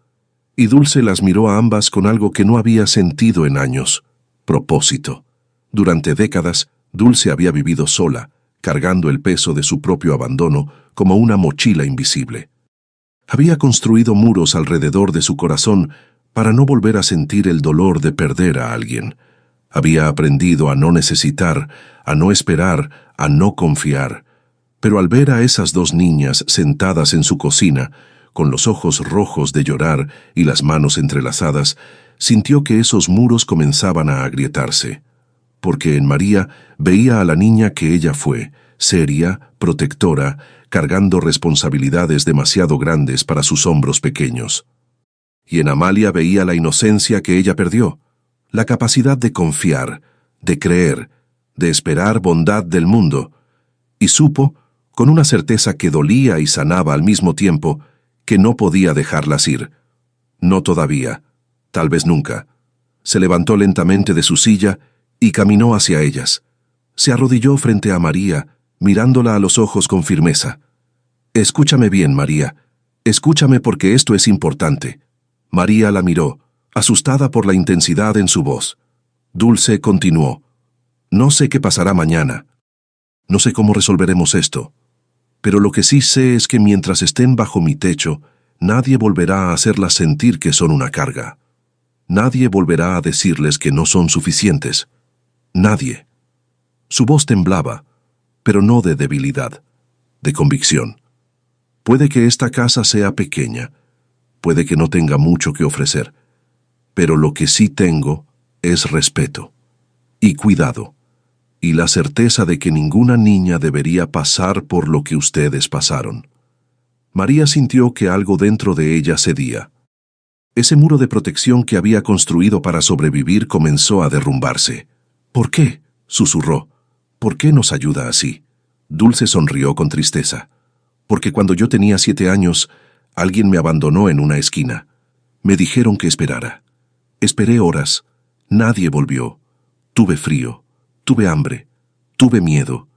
Y Dulce las miró a ambas con algo que no había sentido en años: propósito. Durante décadas, Dulce había vivido sola, cargando el peso de su propio abandono como una mochila invisible. Había construido muros alrededor de su corazón para no volver a sentir el dolor de perder a alguien. Había aprendido a no necesitar, a no esperar, a no confiar. Pero al ver a esas dos niñas sentadas en su cocina, con los ojos rojos de llorar y las manos entrelazadas, sintió que esos muros comenzaban a agrietarse. Porque en María veía a la niña que ella fue, seria, protectora, cargando responsabilidades demasiado grandes para sus hombros pequeños. Y en Amalia veía la inocencia que ella perdió, la capacidad de confiar, de creer, de esperar bondad del mundo, y supo, con una certeza que dolía y sanaba al mismo tiempo, que no podía dejarlas ir. No todavía, tal vez nunca. Se levantó lentamente de su silla y caminó hacia ellas. Se arrodilló frente a María, mirándola a los ojos con firmeza. «Escúchame bien, María. Escúchame porque esto es importante». María la miró, asustada por la intensidad en su voz. Dulce continuó. «No sé qué pasará mañana. No sé cómo resolveremos esto. Pero lo que sí sé es que mientras estén bajo mi techo, nadie volverá a hacerlas sentir que son una carga. Nadie volverá a decirles que no son suficientes. Nadie. Su voz temblaba, pero no de debilidad, de convicción. Puede que esta casa sea pequeña, puede que no tenga mucho que ofrecer, pero lo que sí tengo es respeto y cuidado, y la certeza de que ninguna niña debería pasar por lo que ustedes pasaron. María sintió que algo dentro de ella cedía. Ese muro de protección que había construido para sobrevivir comenzó a derrumbarse. ¿Por qué?, susurró. ¿Por qué nos ayuda así? Dulce sonrió con tristeza. Porque cuando yo tenía 7 años, alguien me abandonó en una esquina. Me dijeron que esperara. Esperé horas. Nadie volvió. Tuve frío. Tuve hambre. Tuve miedo.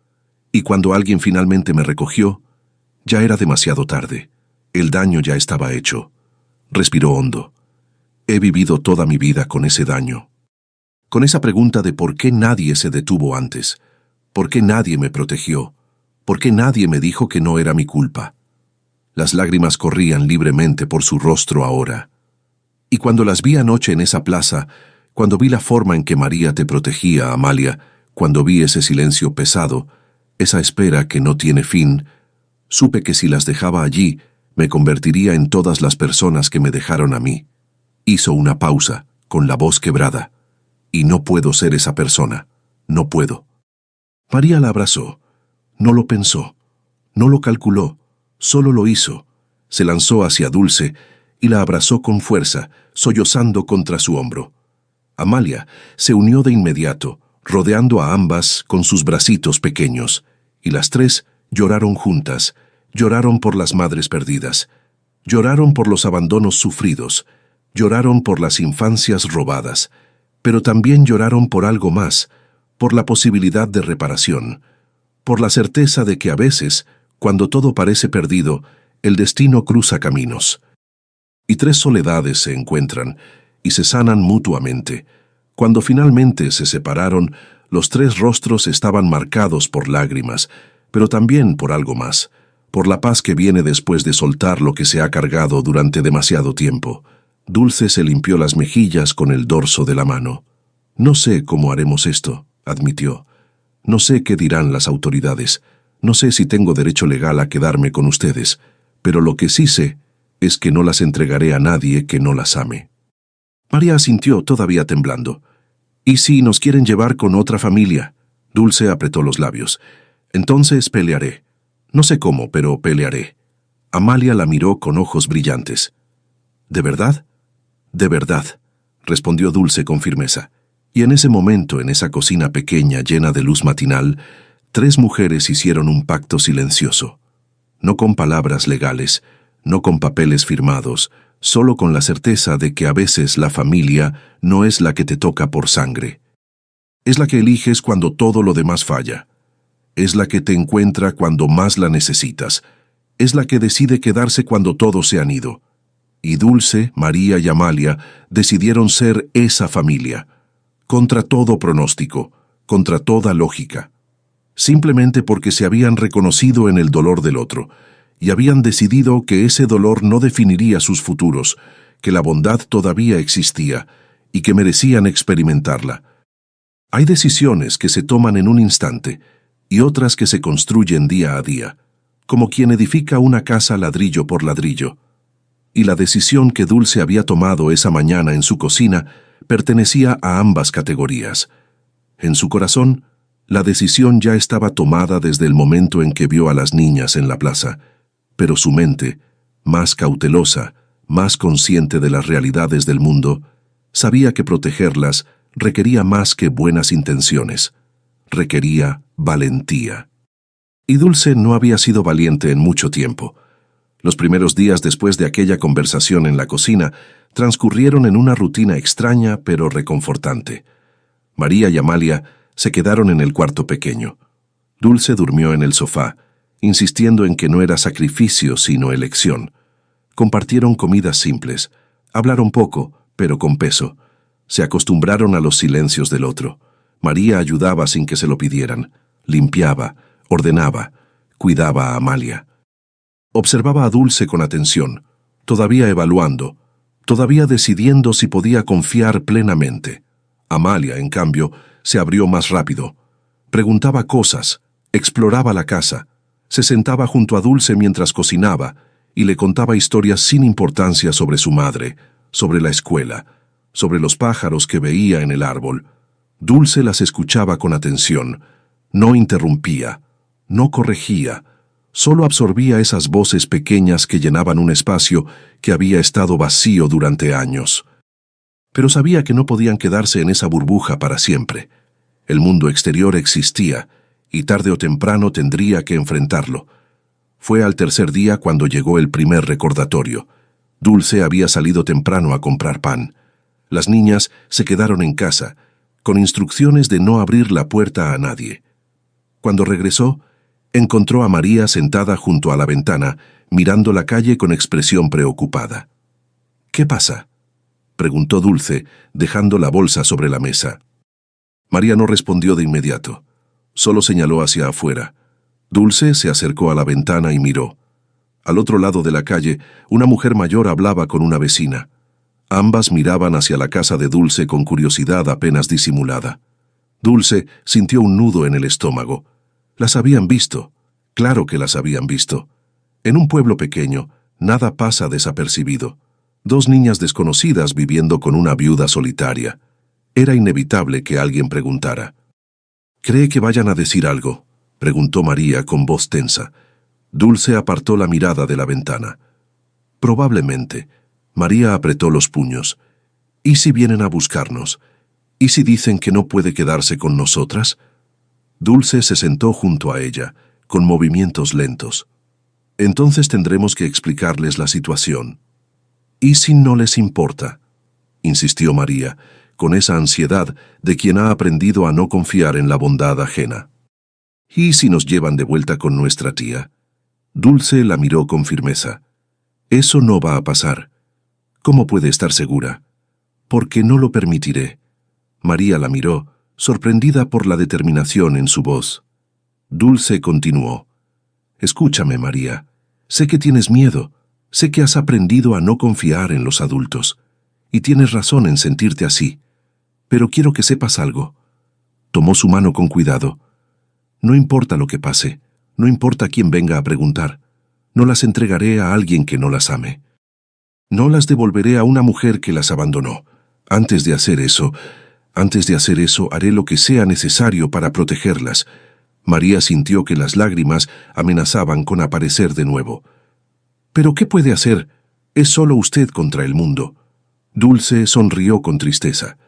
Y cuando alguien finalmente me recogió, ya era demasiado tarde. El daño ya estaba hecho. Respiró hondo. He vivido toda mi vida con ese daño. Con esa pregunta de por qué nadie se detuvo antes. ¿Por qué nadie me protegió? ¿Por qué nadie me dijo que no era mi culpa? Las lágrimas corrían libremente por su rostro ahora. Y cuando las vi anoche en esa plaza, cuando vi la forma en que María te protegía, Amalia, cuando vi ese silencio pesado, esa espera que no tiene fin, supe que si las dejaba allí, me convertiría en todas las personas que me dejaron a mí. Hizo una pausa, con la voz quebrada. Y no puedo ser esa persona. No puedo. María la abrazó. No lo pensó. No lo calculó. Solo lo hizo. Se lanzó hacia Dulce y la abrazó con fuerza, sollozando contra su hombro. Amalia se unió de inmediato, rodeando a ambas con sus bracitos pequeños, y las tres lloraron juntas, lloraron por las madres perdidas, lloraron por los abandonos sufridos, lloraron por las infancias robadas, pero también lloraron por algo más, por la posibilidad de reparación, por la certeza de que a veces, cuando todo parece perdido, el destino cruza caminos. Y tres soledades se encuentran y se sanan mutuamente. Cuando finalmente se separaron, los tres rostros estaban marcados por lágrimas, pero también por algo más, por la paz que viene después de soltar lo que se ha cargado durante demasiado tiempo. Dulce se limpió las mejillas con el dorso de la mano. No sé cómo haremos esto, admitió. No sé qué dirán las autoridades. No sé si tengo derecho legal a quedarme con ustedes, pero lo que sí sé es que no las entregaré a nadie que no las ame. María asintió, todavía temblando. ¿Y si nos quieren llevar con otra familia? Dulce apretó los labios. Entonces pelearé. No sé cómo, pero pelearé. Amalia la miró con ojos brillantes. ¿De verdad? De verdad, respondió Dulce con firmeza. Y en ese momento, en esa cocina pequeña llena de luz matinal, tres mujeres hicieron un pacto silencioso. No con palabras legales, no con papeles firmados, solo con la certeza de que a veces la familia no es la que te toca por sangre. Es la que eliges cuando todo lo demás falla. Es la que te encuentra cuando más la necesitas. Es la que decide quedarse cuando todos se han ido. Y Dulce, María y Amalia decidieron ser esa familia. Contra todo pronóstico, contra toda lógica. Simplemente porque se habían reconocido en el dolor del otro, y habían decidido que ese dolor no definiría sus futuros, que la bondad todavía existía, y que merecían experimentarla. Hay decisiones que se toman en un instante, y otras que se construyen día a día, como quien edifica una casa ladrillo por ladrillo. Y la decisión que Dulce había tomado esa mañana en su cocina pertenecía a ambas categorías. En su corazón, la decisión ya estaba tomada desde el momento en que vio a las niñas en la plaza, pero su mente, más cautelosa, más consciente de las realidades del mundo, sabía que protegerlas requería más que buenas intenciones, requería valentía. Y Dulce no había sido valiente en mucho tiempo. Los primeros días después de aquella conversación en la cocina transcurrieron en una rutina extraña pero reconfortante. María y Amalia se quedaron en el cuarto pequeño. Dulce durmió en el sofá, insistiendo en que no era sacrificio sino elección. Compartieron comidas simples, hablaron poco, pero con peso. Se acostumbraron a los silencios del otro. María ayudaba sin que se lo pidieran, limpiaba, ordenaba, cuidaba a Amalia. Observaba a Dulce con atención, todavía evaluando, todavía decidiendo si podía confiar plenamente. Amalia, en cambio, se abrió más rápido. Preguntaba cosas, exploraba la casa, se sentaba junto a Dulce mientras cocinaba y le contaba historias sin importancia sobre su madre, sobre la escuela, sobre los pájaros que veía en el árbol. Dulce las escuchaba con atención, no interrumpía, no corregía, solo absorbía esas voces pequeñas que llenaban un espacio que había estado vacío durante años. Pero sabía que no podían quedarse en esa burbuja para siempre. El mundo exterior existía, y tarde o temprano tendría que enfrentarlo. Fue al tercer día cuando llegó el primer recordatorio. Dulce había salido temprano a comprar pan. Las niñas se quedaron en casa, con instrucciones de no abrir la puerta a nadie. Cuando regresó, encontró a María sentada junto a la ventana, mirando la calle con expresión preocupada. «¿Qué pasa?», preguntó Dulce, dejando la bolsa sobre la mesa. María no respondió de inmediato. Solo señaló hacia afuera. Dulce se acercó a la ventana y miró. Al otro lado de la calle, una mujer mayor hablaba con una vecina. Ambas miraban hacia la casa de Dulce con curiosidad apenas disimulada. Dulce sintió un nudo en el estómago. Las habían visto. Claro que las habían visto. En un pueblo pequeño, nada pasa desapercibido. Dos niñas desconocidas viviendo con una viuda solitaria. Era inevitable que alguien preguntara. «¿Cree que vayan a decir algo?», preguntó María con voz tensa. Dulce apartó la mirada de la ventana. «Probablemente». María apretó los puños. «¿Y si vienen a buscarnos? ¿Y si dicen que no puede quedarse con nosotras?». Dulce se sentó junto a ella, con movimientos lentos. «Entonces tendremos que explicarles la situación». «¿Y si no les importa?», insistió María, con esa ansiedad de quien ha aprendido a no confiar en la bondad ajena. «¿Y si nos llevan de vuelta con nuestra tía?». Dulce la miró con firmeza. «Eso no va a pasar». «¿Cómo puede estar segura?». «Porque no lo permitiré». María la miró, sorprendida por la determinación en su voz. Dulce continuó. «Escúchame, María. Sé que tienes miedo. Sé que has aprendido a no confiar en los adultos. Y tienes razón en sentirte así. Pero quiero que sepas algo». Tomó su mano con cuidado. «No importa lo que pase. No importa quién venga a preguntar. No las entregaré a alguien que no las ame. No las devolveré a una mujer que las abandonó. Antes de hacer eso, haré lo que sea necesario para protegerlas». María sintió que las lágrimas amenazaban con aparecer de nuevo. «¿Pero qué puede hacer? Es solo usted contra el mundo». Dulce sonrió con tristeza.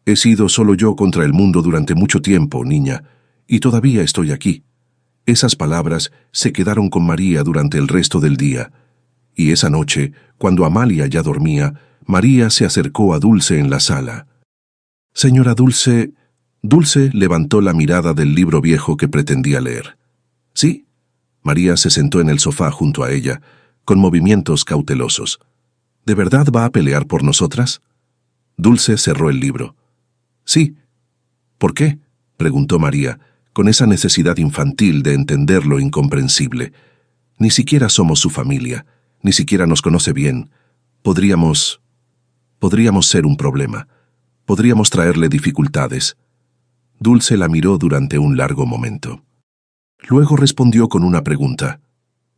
«He sido solo yo contra el mundo durante mucho tiempo, niña, y todavía estoy aquí». Esas palabras se quedaron con María durante el resto del día. Y esa noche, cuando Amalia ya dormía, María se acercó a Dulce en la sala. «Señora Dulce...». Dulce levantó la mirada del libro viejo que pretendía leer. «¿Sí?». María se sentó en el sofá junto a ella, con movimientos cautelosos. «¿De verdad va a pelear por nosotras?». Dulce cerró el libro. «Sí». «¿Por qué?», preguntó María, con esa necesidad infantil de entender lo incomprensible. «Ni siquiera somos su familia, ni siquiera nos conoce bien. Podríamos ser un problema. Podríamos traerle dificultades». Dulce la miró durante un largo momento. Luego respondió con una pregunta.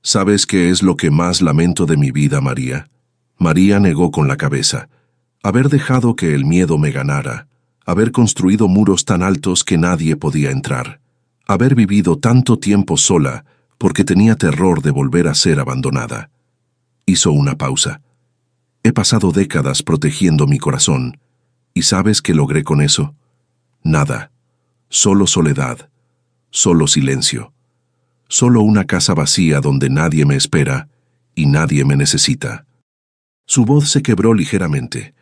«¿Sabes qué es lo que más lamento de mi vida, María?». María negó con la cabeza. «Haber dejado que el miedo me ganara. Haber construido muros tan altos que nadie podía entrar. Haber vivido tanto tiempo sola porque tenía terror de volver a ser abandonada». Hizo una pausa. «He pasado décadas protegiendo mi corazón. ¿Y sabes qué logré con eso? Nada. Solo soledad. Solo silencio. Solo una casa vacía donde nadie me espera y nadie me necesita». Su voz se quebró ligeramente.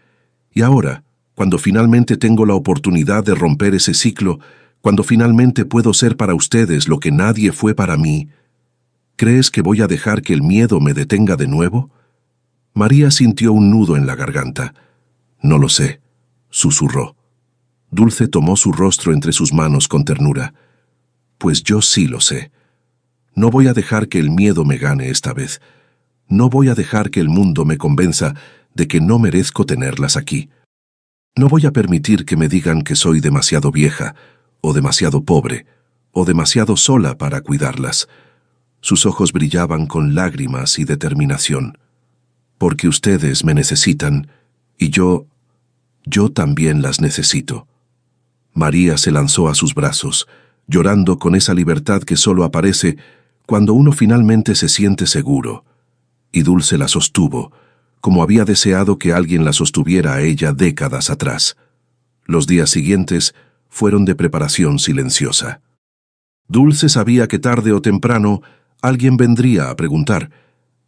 «Y ahora, cuando finalmente tengo la oportunidad de romper ese ciclo, cuando finalmente puedo ser para ustedes lo que nadie fue para mí, ¿crees que voy a dejar que el miedo me detenga de nuevo?». María sintió un nudo en la garganta. «No lo sé», susurró. Dulce tomó su rostro entre sus manos con ternura. «Pues yo sí lo sé. No voy a dejar que el miedo me gane esta vez. No voy a dejar que el mundo me convenza de que no merezco tenerlas aquí. No voy a permitir que me digan que soy demasiado vieja o demasiado pobre o demasiado sola para cuidarlas. Sus ojos brillaban con lágrimas y determinación. Porque ustedes me necesitan, y yo también las necesito. María se lanzó a sus brazos, llorando con esa libertad que solo aparece cuando uno finalmente se siente seguro. Y Dulce la sostuvo, como había deseado que alguien la sostuviera a ella décadas atrás. Los días siguientes fueron de preparación silenciosa. Dulce sabía que tarde o temprano alguien vendría a preguntar,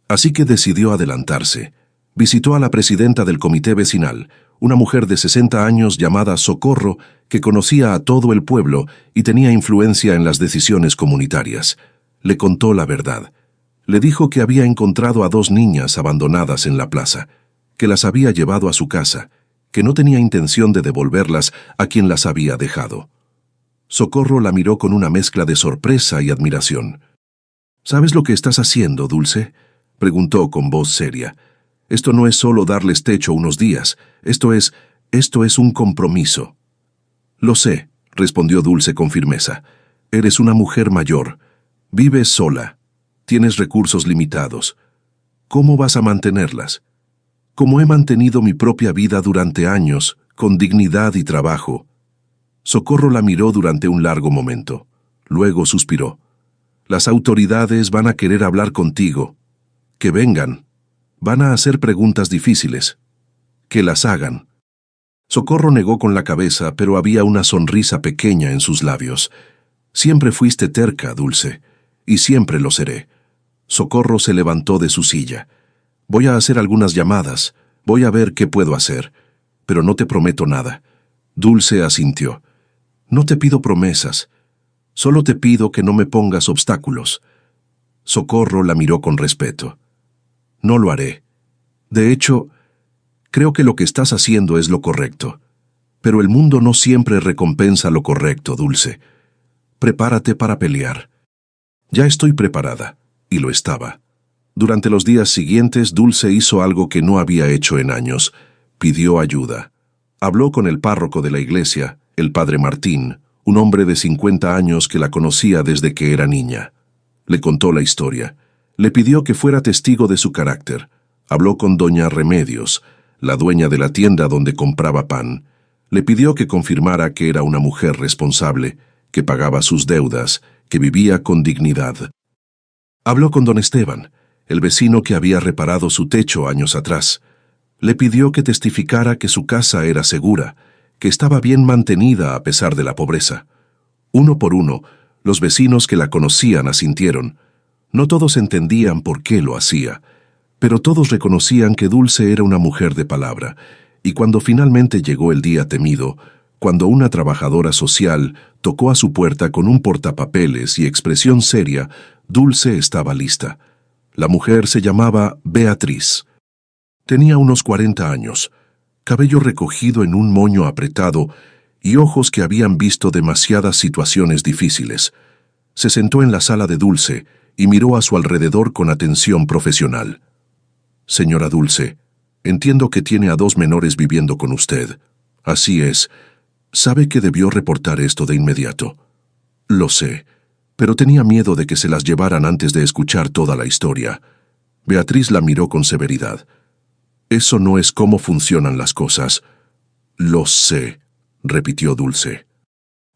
así que decidió adelantarse. Visitó a la presidenta del comité vecinal, una mujer de 60 años llamada Socorro, que conocía a todo el pueblo y tenía influencia en las decisiones comunitarias. Le contó la verdad. Le dijo que había encontrado a 2 niñas abandonadas en la plaza, que las había llevado a su casa, que no tenía intención de devolverlas a quien las había dejado. Socorro la miró con una mezcla de sorpresa y admiración. «¿Sabes lo que estás haciendo, Dulce?», preguntó con voz seria. «Esto no es solo darles techo unos días, esto es un compromiso». «Lo sé», respondió Dulce con firmeza. «Eres una mujer mayor. Vives sola. Tienes recursos limitados. ¿Cómo vas a mantenerlas? Como he mantenido mi propia vida durante años, con dignidad y trabajo». Socorro la miró durante un largo momento. Luego suspiró. «Las autoridades van a querer hablar contigo. Que vengan. Van a hacer preguntas difíciles. Que las hagan». Socorro negó con la cabeza, pero había una sonrisa pequeña en sus labios. «Siempre fuiste terca, Dulce, y siempre lo seré». Socorro se levantó de su silla. «Voy a hacer algunas llamadas. Voy a ver qué puedo hacer. Pero no te prometo nada». Dulce asintió. «No te pido promesas. Solo te pido que no me pongas obstáculos». Socorro la miró con respeto. «No lo haré. De hecho, creo que lo que estás haciendo es lo correcto. Pero el mundo no siempre recompensa lo correcto, Dulce. Prepárate para pelear». «Ya estoy preparada», y lo estaba. Durante los días siguientes, Dulce hizo algo que no había hecho en años. Pidió ayuda. Habló con el párroco de la iglesia, el padre Martín, un hombre de 50 años que la conocía desde que era niña. Le contó la historia. Le pidió que fuera testigo de su carácter. Habló con doña Remedios, la dueña de la tienda donde compraba pan. Le pidió que confirmara que era una mujer responsable, que pagaba sus deudas, que vivía con dignidad. Habló con don Esteban, el vecino que había reparado su techo años atrás. Le pidió que testificara que su casa era segura, que estaba bien mantenida a pesar de la pobreza. Uno por uno, los vecinos que la conocían asintieron. No todos entendían por qué lo hacía, pero todos reconocían que Dulce era una mujer de palabra, y cuando finalmente llegó el día temido, cuando una trabajadora social tocó a su puerta con un portapapeles y expresión seria, Dulce estaba lista. La mujer se llamaba Beatriz. Tenía unos 40 años, cabello recogido en un moño apretado y ojos que habían visto demasiadas situaciones difíciles. Se sentó en la sala de Dulce y miró a su alrededor con atención profesional. «Señora Dulce, entiendo que tiene a 2 menores viviendo con usted. Así es. Sabe que debió reportar esto de inmediato». «Lo sé, pero tenía miedo de que se las llevaran antes de escuchar toda la historia». Beatriz la miró con severidad. «Eso no es cómo funcionan las cosas». «Lo sé», repitió Dulce.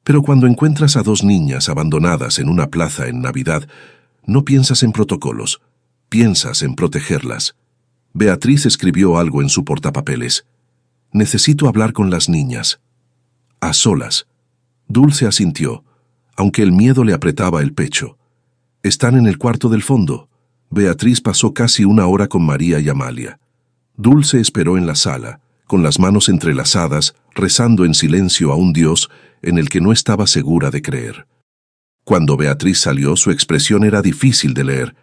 «Pero cuando encuentras a 2 niñas abandonadas en una plaza en Navidad, no piensas en protocolos, piensas en protegerlas». Beatriz escribió algo en su portapapeles. «Necesito hablar con las niñas». «A solas». Dulce asintió, aunque el miedo le apretaba el pecho. «Están en el cuarto del fondo». Beatriz pasó casi 1 hora con María y Amalia. Dulce esperó en la sala, con las manos entrelazadas, rezando en silencio a un Dios en el que no estaba segura de creer. Cuando Beatriz salió, su expresión era difícil de leer.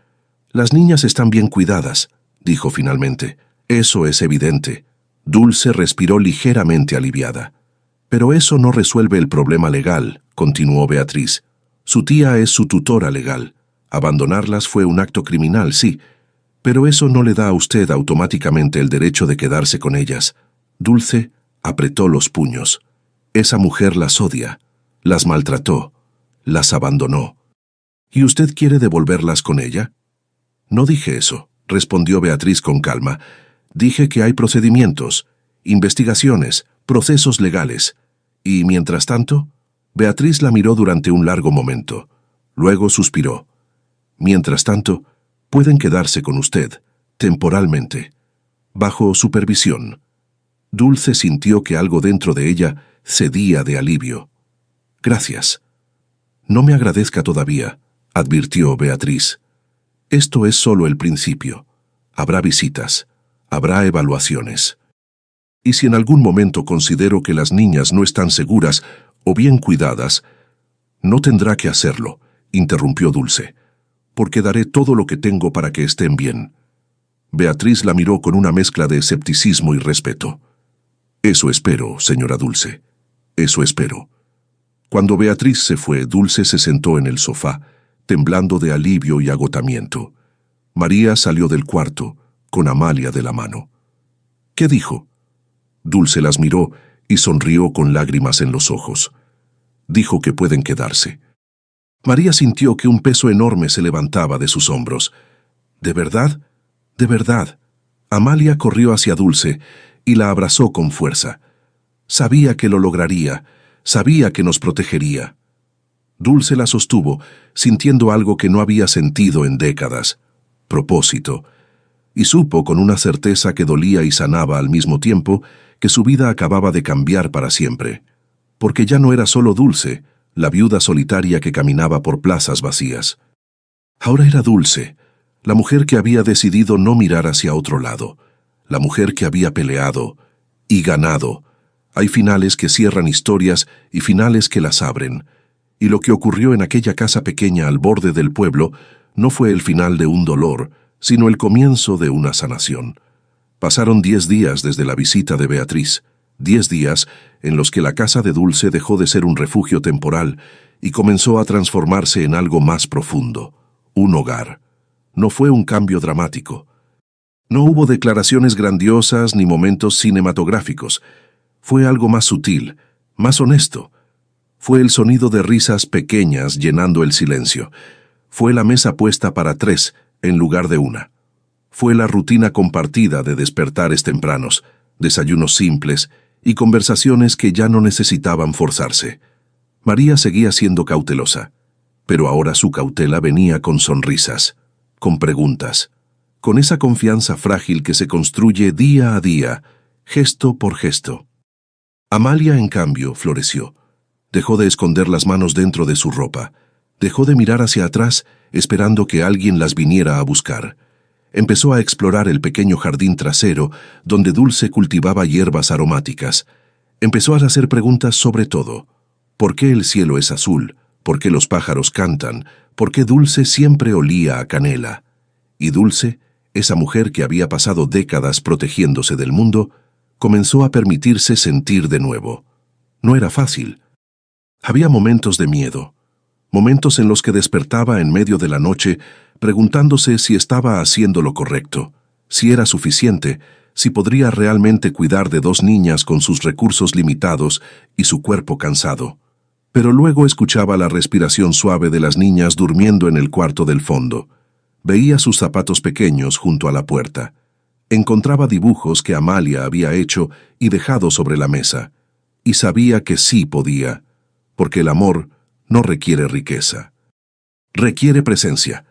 «Las niñas están bien cuidadas», dijo finalmente. «Eso es evidente». Dulce respiró ligeramente aliviada. «Pero eso no resuelve el problema legal», continuó Beatriz. «Su tía es su tutora legal. Abandonarlas fue un acto criminal, sí, pero eso no le da a usted automáticamente el derecho de quedarse con ellas». Dulce apretó los puños. «Esa mujer las odia, las maltrató, las abandonó. ¿Y usted quiere devolverlas con ella? No dije eso, respondió Beatriz con calma. Dije que hay procedimientos, investigaciones, procesos legales. Y, mientras tanto, Beatriz la miró durante un largo momento. Luego suspiró. Mientras tanto, pueden quedarse con usted, temporalmente, bajo supervisión. Dulce sintió que algo dentro de ella cedía de alivio. Gracias. No me agradezca todavía, advirtió Beatriz. Esto es solo el principio. Habrá visitas, habrá evaluaciones. Y si en algún momento considero que las niñas no están seguras o bien cuidadas, no tendrá que hacerlo, interrumpió Dulce, porque daré todo lo que tengo para que estén bien. Beatriz la miró con una mezcla de escepticismo y respeto. Eso espero, señora Dulce. Eso espero. Cuando Beatriz se fue, Dulce se sentó en el sofá, temblando de alivio y agotamiento. María salió del cuarto, con Amalia de la mano. ¿Qué dijo? Dulce las miró y sonrió con lágrimas en los ojos. Dijo que pueden quedarse. María sintió que un peso enorme se levantaba de sus hombros. ¿De verdad? ¿De verdad? Amalia corrió hacia Dulce y la abrazó con fuerza. Sabía que lo lograría, sabía que nos protegería. Dulce la sostuvo, sintiendo algo que no había sentido en décadas. Propósito. Y supo con una certeza que dolía y sanaba al mismo tiempo que su vida acababa de cambiar para siempre. Porque ya no era solo Dulce, la viuda solitaria que caminaba por plazas vacías. Ahora era Dulce, la mujer que había decidido no mirar hacia otro lado, la mujer que había peleado y ganado. Hay finales que cierran historias y finales que las abren. Y lo que ocurrió en aquella casa pequeña al borde del pueblo no fue el final de un dolor, sino el comienzo de una sanación. Pasaron 10 días desde la visita de Beatriz, 10 días en los que la casa de Dulce dejó de ser un refugio temporal y comenzó a transformarse en algo más profundo, un hogar. No fue un cambio dramático. No hubo declaraciones grandiosas ni momentos cinematográficos. Fue algo más sutil, más honesto. Fue el sonido de risas pequeñas llenando el silencio. Fue la mesa puesta para 3 en lugar de 1. Fue la rutina compartida de despertares tempranos, desayunos simples y conversaciones que ya no necesitaban forzarse. María seguía siendo cautelosa, pero ahora su cautela venía con sonrisas, con preguntas, con esa confianza frágil que se construye día a día, gesto por gesto. Amalia, en cambio, floreció. Dejó de esconder las manos dentro de su ropa. Dejó de mirar hacia atrás, esperando que alguien las viniera a buscar. Empezó a explorar el pequeño jardín trasero, donde Dulce cultivaba hierbas aromáticas. Empezó a hacer preguntas sobre todo. ¿Por qué el cielo es azul? ¿Por qué los pájaros cantan? ¿Por qué Dulce siempre olía a canela? Y Dulce, esa mujer que había pasado décadas protegiéndose del mundo, comenzó a permitirse sentir de nuevo. No era fácil. Había momentos de miedo, momentos en los que despertaba en medio de la noche preguntándose si estaba haciendo lo correcto, si era suficiente, si podría realmente cuidar de 2 niñas con sus recursos limitados y su cuerpo cansado. Pero luego escuchaba la respiración suave de las niñas durmiendo en el cuarto del fondo. Veía sus zapatos pequeños junto a la puerta. Encontraba dibujos que Amalia había hecho y dejado sobre la mesa. Y sabía que sí podía, porque el amor no requiere riqueza. Requiere presencia.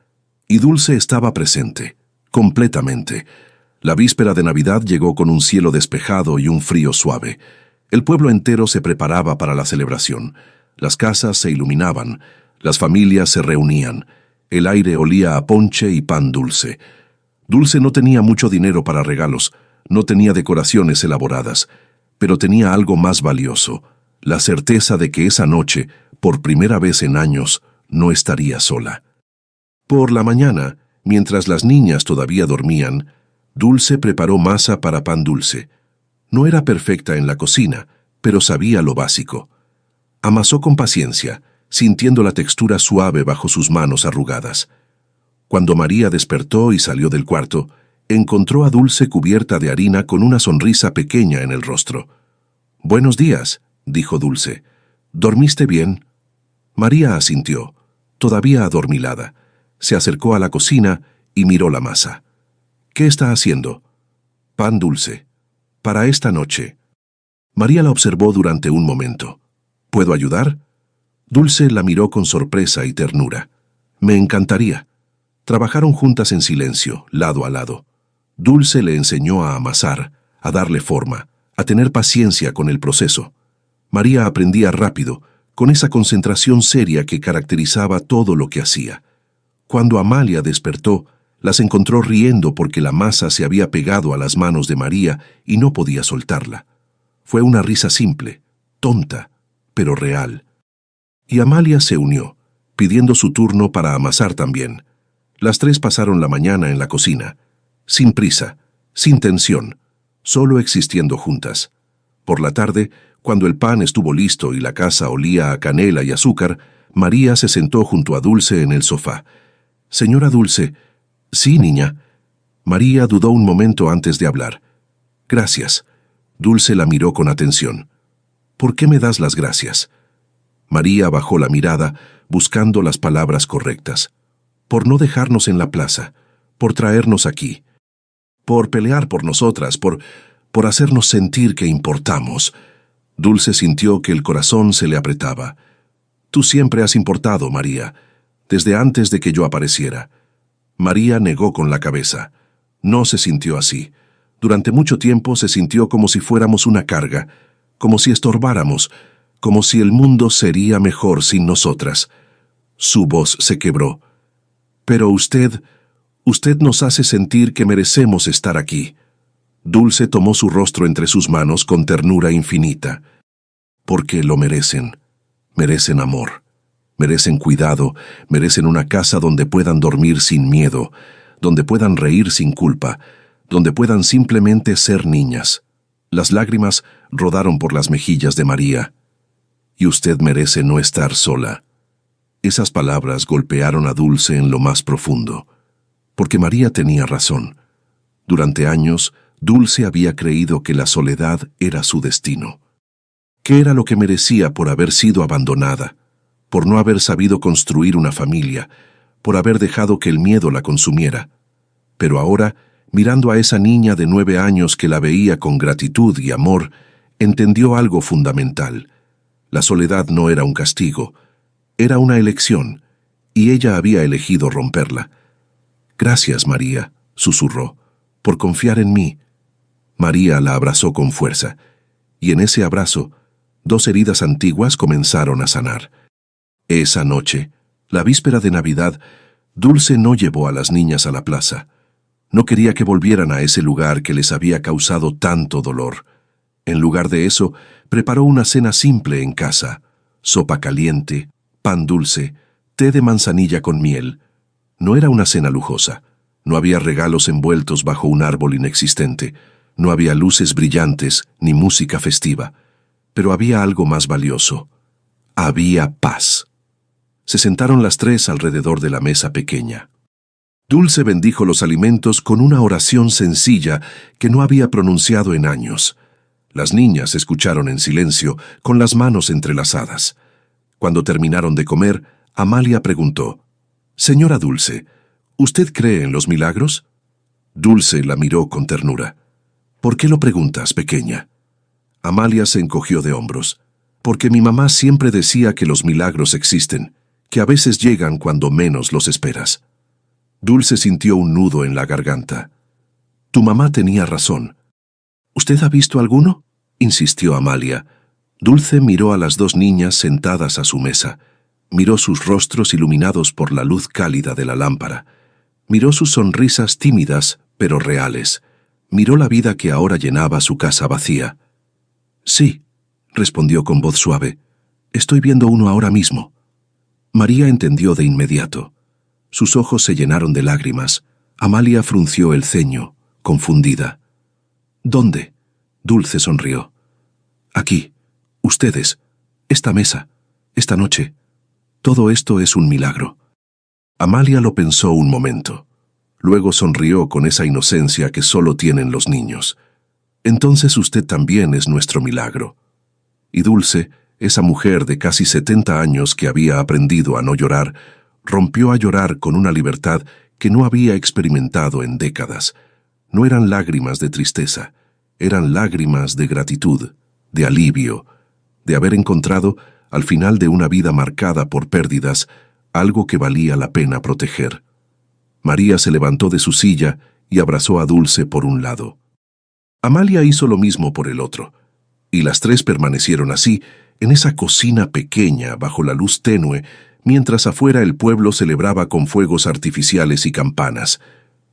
Y Dulce estaba presente, completamente. La víspera de Navidad llegó con un cielo despejado y un frío suave. El pueblo entero se preparaba para la celebración. Las casas se iluminaban, las familias se reunían. El aire olía a ponche y pan dulce. Dulce no tenía mucho dinero para regalos, no tenía decoraciones elaboradas, pero tenía algo más valioso, la certeza de que esa noche, por primera vez en años, no estaría sola. Por la mañana, mientras las niñas todavía dormían, Dulce preparó masa para pan dulce. No era perfecta en la cocina, pero sabía lo básico. Amasó con paciencia, sintiendo la textura suave bajo sus manos arrugadas. Cuando María despertó y salió del cuarto, encontró a Dulce cubierta de harina con una sonrisa pequeña en el rostro. «Buenos días», dijo Dulce. «¿Dormiste bien?» María asintió, todavía adormilada. Se acercó a la cocina y miró la masa. «¿Qué está haciendo?» «Pan dulce. Para esta noche». María la observó durante un momento. «¿Puedo ayudar?» Dulce la miró con sorpresa y ternura. «Me encantaría». Trabajaron juntas en silencio, lado a lado. Dulce le enseñó a amasar, a darle forma, a tener paciencia con el proceso. María aprendía rápido, con esa concentración seria que caracterizaba todo lo que hacía. Cuando Amalia despertó, las encontró riendo porque la masa se había pegado a las manos de María y no podía soltarla. Fue una risa simple, tonta, pero real. Y Amalia se unió, pidiendo su turno para amasar también. Las tres pasaron la mañana en la cocina, sin prisa, sin tensión, solo existiendo juntas. Por la tarde, cuando el pan estuvo listo y la casa olía a canela y azúcar, María se sentó junto a Dulce en el sofá. «Señora Dulce». «Sí, niña». María dudó un momento antes de hablar. «Gracias». Dulce la miró con atención. «¿Por qué me das las gracias?» María bajó la mirada, buscando las palabras correctas. «Por no dejarnos en la plaza, por traernos aquí, por pelear por nosotras, por hacernos sentir que importamos». Dulce sintió que el corazón se le apretaba. «Tú siempre has importado, María, desde antes de que yo apareciera». María negó con la cabeza. No se sintió así. Durante mucho tiempo se sintió como si fuéramos una carga, como si estorbáramos, como si el mundo sería mejor sin nosotras. Su voz se quebró. «Pero usted nos hace sentir que merecemos estar aquí». Dulce tomó su rostro entre sus manos con ternura infinita. «Porque lo merecen. Merecen amor. Merecen cuidado. Merecen una casa donde puedan dormir sin miedo, donde puedan reír sin culpa, donde puedan simplemente ser niñas». Las lágrimas rodaron por las mejillas de María. «Y usted merece no estar sola». Esas palabras golpearon a Dulce en lo más profundo, porque María tenía razón. Durante años, Dulce había creído que la soledad era su destino. ¿Qué era lo que merecía por haber sido abandonada, por no haber sabido construir una familia, por haber dejado que el miedo la consumiera? Pero ahora, mirando a esa niña de 9 años que la veía con gratitud y amor, entendió algo fundamental. La soledad no era un castigo, era una elección, y ella había elegido romperla. «Gracias, María», susurró, «por confiar en mí». María la abrazó con fuerza, y en ese abrazo, 2 heridas antiguas comenzaron a sanar. Esa noche, la víspera de Navidad, Dulce no llevó a las niñas a la plaza. No quería que volvieran a ese lugar que les había causado tanto dolor. En lugar de eso, preparó una cena simple en casa: sopa caliente, pan dulce, té de manzanilla con miel. No era una cena lujosa. No había regalos envueltos bajo un árbol inexistente. No había luces brillantes ni música festiva. Pero había algo más valioso. Había paz. Se sentaron las tres alrededor de la mesa pequeña. Dulce bendijo los alimentos con una oración sencilla que no había pronunciado en años. Las niñas escucharon en silencio, con las manos entrelazadas. Cuando terminaron de comer, Amalia preguntó: «Señora Dulce, ¿usted cree en los milagros?» Dulce la miró con ternura. «¿Por qué lo preguntas, pequeña?» Amalia se encogió de hombros. «Porque mi mamá siempre decía que los milagros existen, que a veces llegan cuando menos los esperas». Dulce sintió un nudo en la garganta. «Tu mamá tenía razón». «¿Usted ha visto alguno?», insistió Amalia. Dulce miró a las 2 niñas sentadas a su mesa. Miró sus rostros iluminados por la luz cálida de la lámpara. Miró sus sonrisas tímidas, pero reales. Miró la vida que ahora llenaba su casa vacía. «Sí», respondió con voz suave. «Estoy viendo uno ahora mismo». María entendió de inmediato. Sus ojos se llenaron de lágrimas. Amalia frunció el ceño, confundida. «¿Dónde?», Dulce sonrió. «Aquí. Ustedes. Esta mesa. Esta noche. Todo esto es un milagro». Amalia lo pensó un momento. Luego sonrió con esa inocencia que solo tienen los niños. «Entonces usted también es nuestro milagro». Y Dulce, esa mujer de casi 70 años que había aprendido a no llorar, rompió a llorar con una libertad que no había experimentado en décadas. No eran lágrimas de tristeza, eran lágrimas de gratitud, de alivio, de haber encontrado, al final de una vida marcada por pérdidas, algo que valía la pena proteger. María se levantó de su silla y abrazó a Dulce por un lado. Amalia hizo lo mismo por el otro, y las tres permanecieron así, en esa cocina pequeña bajo la luz tenue, mientras afuera el pueblo celebraba con fuegos artificiales y campanas.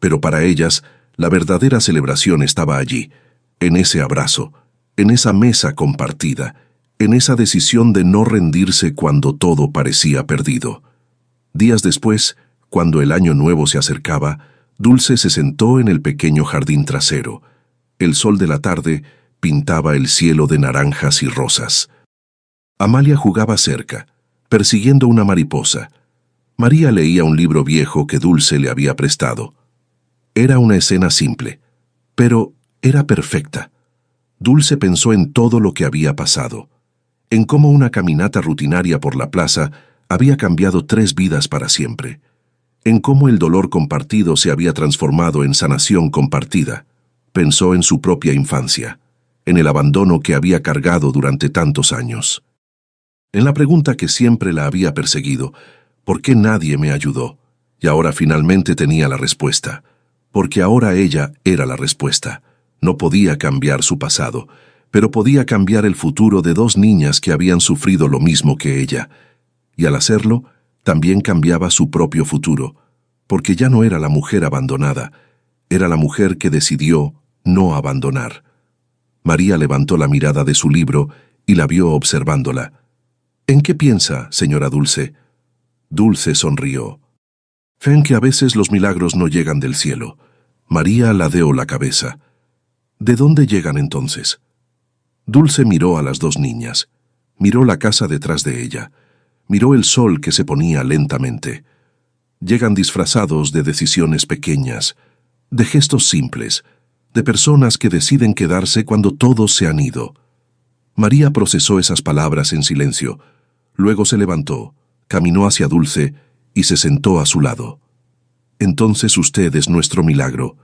Pero para ellas, la verdadera celebración estaba allí, en ese abrazo, en esa mesa compartida, en esa decisión de no rendirse cuando todo parecía perdido. Días después, cuando el año nuevo se acercaba, Dulce se sentó en el pequeño jardín trasero. El sol de la tarde pintaba el cielo de naranjas y rosas. Amalia jugaba cerca, persiguiendo una mariposa. María leía un libro viejo que Dulce le había prestado. Era una escena simple, pero era perfecta. Dulce pensó en todo lo que había pasado, en cómo una caminata rutinaria por la plaza había cambiado 3 vidas para siempre, en cómo el dolor compartido se había transformado en sanación compartida. Pensó en su propia infancia, en el abandono que había cargado durante tantos años. En la pregunta que siempre la había perseguido, ¿por qué nadie me ayudó? Y ahora finalmente tenía la respuesta, porque ahora ella era la respuesta. No podía cambiar su pasado, pero podía cambiar el futuro de 2 niñas que habían sufrido lo mismo que ella. Y al hacerlo, también cambiaba su propio futuro, porque ya no era la mujer abandonada, era la mujer que decidió no abandonar. María levantó la mirada de su libro y la vio observándola. ¿En qué piensa, señora Dulce? Dulce sonrió. Ven que a veces los milagros no llegan del cielo. María ladeó la cabeza. ¿De dónde llegan entonces? Dulce miró a las 2 niñas. Miró la casa detrás de ella. Miró el sol que se ponía lentamente. Llegan disfrazados de decisiones pequeñas, de gestos simples, de personas que deciden quedarse cuando todos se han ido. María procesó esas palabras en silencio. Luego se levantó, caminó hacia Dulce y se sentó a su lado. Entonces usted es nuestro milagro,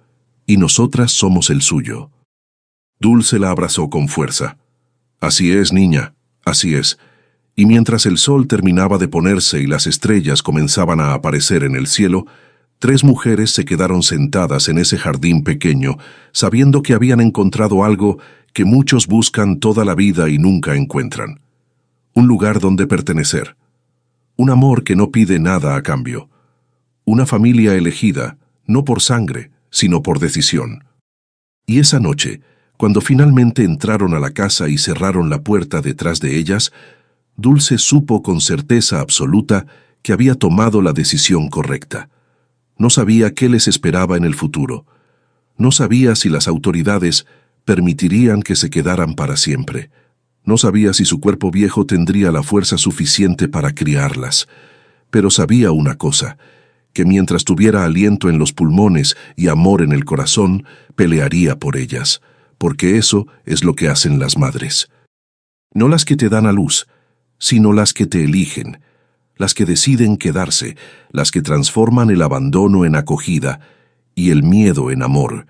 y nosotras somos el suyo. Dulce la abrazó con fuerza. Así es, niña, así es. Y mientras el sol terminaba de ponerse y las estrellas comenzaban a aparecer en el cielo, 3 mujeres se quedaron sentadas en ese jardín pequeño, sabiendo que habían encontrado algo que muchos buscan toda la vida y nunca encuentran. Un lugar donde pertenecer. Un amor que no pide nada a cambio. Una familia elegida, no por sangre, sino por decisión. Y esa noche, cuando finalmente entraron a la casa y cerraron la puerta detrás de ellas, Dulce supo con certeza absoluta que había tomado la decisión correcta. No sabía qué les esperaba en el futuro. No sabía si las autoridades permitirían que se quedaran para siempre. No sabía si su cuerpo viejo tendría la fuerza suficiente para criarlas. Pero sabía una cosa, que mientras tuviera aliento en los pulmones y amor en el corazón, pelearía por ellas, porque eso es lo que hacen las madres. No las que te dan a luz, sino las que te eligen, las que deciden quedarse, las que transforman el abandono en acogida y el miedo en amor.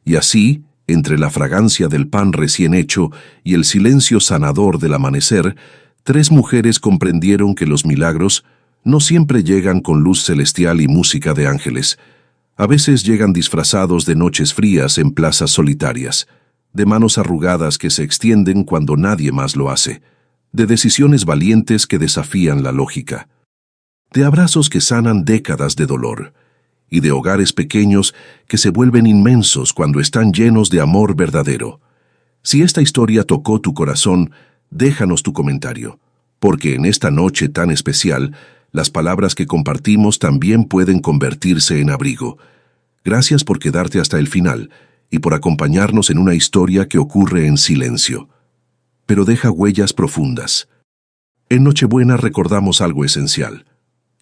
Y así, entre la fragancia del pan recién hecho y el silencio sanador del amanecer, 3 mujeres comprendieron que los milagros no siempre llegan con luz celestial y música de ángeles. A veces llegan disfrazados de noches frías en plazas solitarias, de manos arrugadas que se extienden cuando nadie más lo hace, de decisiones valientes que desafían la lógica, de abrazos que sanan décadas de dolor, y de hogares pequeños que se vuelven inmensos cuando están llenos de amor verdadero. Si esta historia tocó tu corazón, déjanos tu comentario, porque en esta noche tan especial, las palabras que compartimos también pueden convertirse en abrigo. Gracias por quedarte hasta el final y por acompañarnos en una historia que ocurre en silencio, pero deja huellas profundas. En Nochebuena recordamos algo esencial,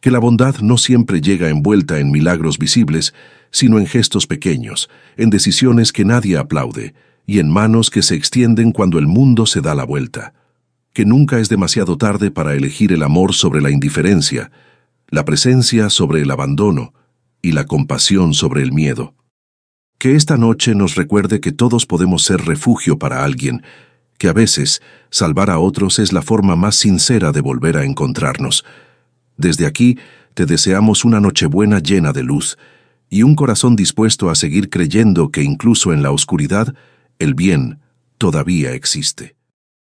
que la bondad no siempre llega envuelta en milagros visibles, sino en gestos pequeños, en decisiones que nadie aplaude y en manos que se extienden cuando el mundo se da la vuelta. que nunca es demasiado tarde para elegir el amor sobre la indiferencia, la presencia sobre el abandono y la compasión sobre el miedo. Que esta noche nos recuerde que todos podemos ser refugio para alguien, que a veces salvar a otros es la forma más sincera de volver a encontrarnos. Desde aquí te deseamos una Nochebuena llena de luz y un corazón dispuesto a seguir creyendo que incluso en la oscuridad, el bien todavía existe.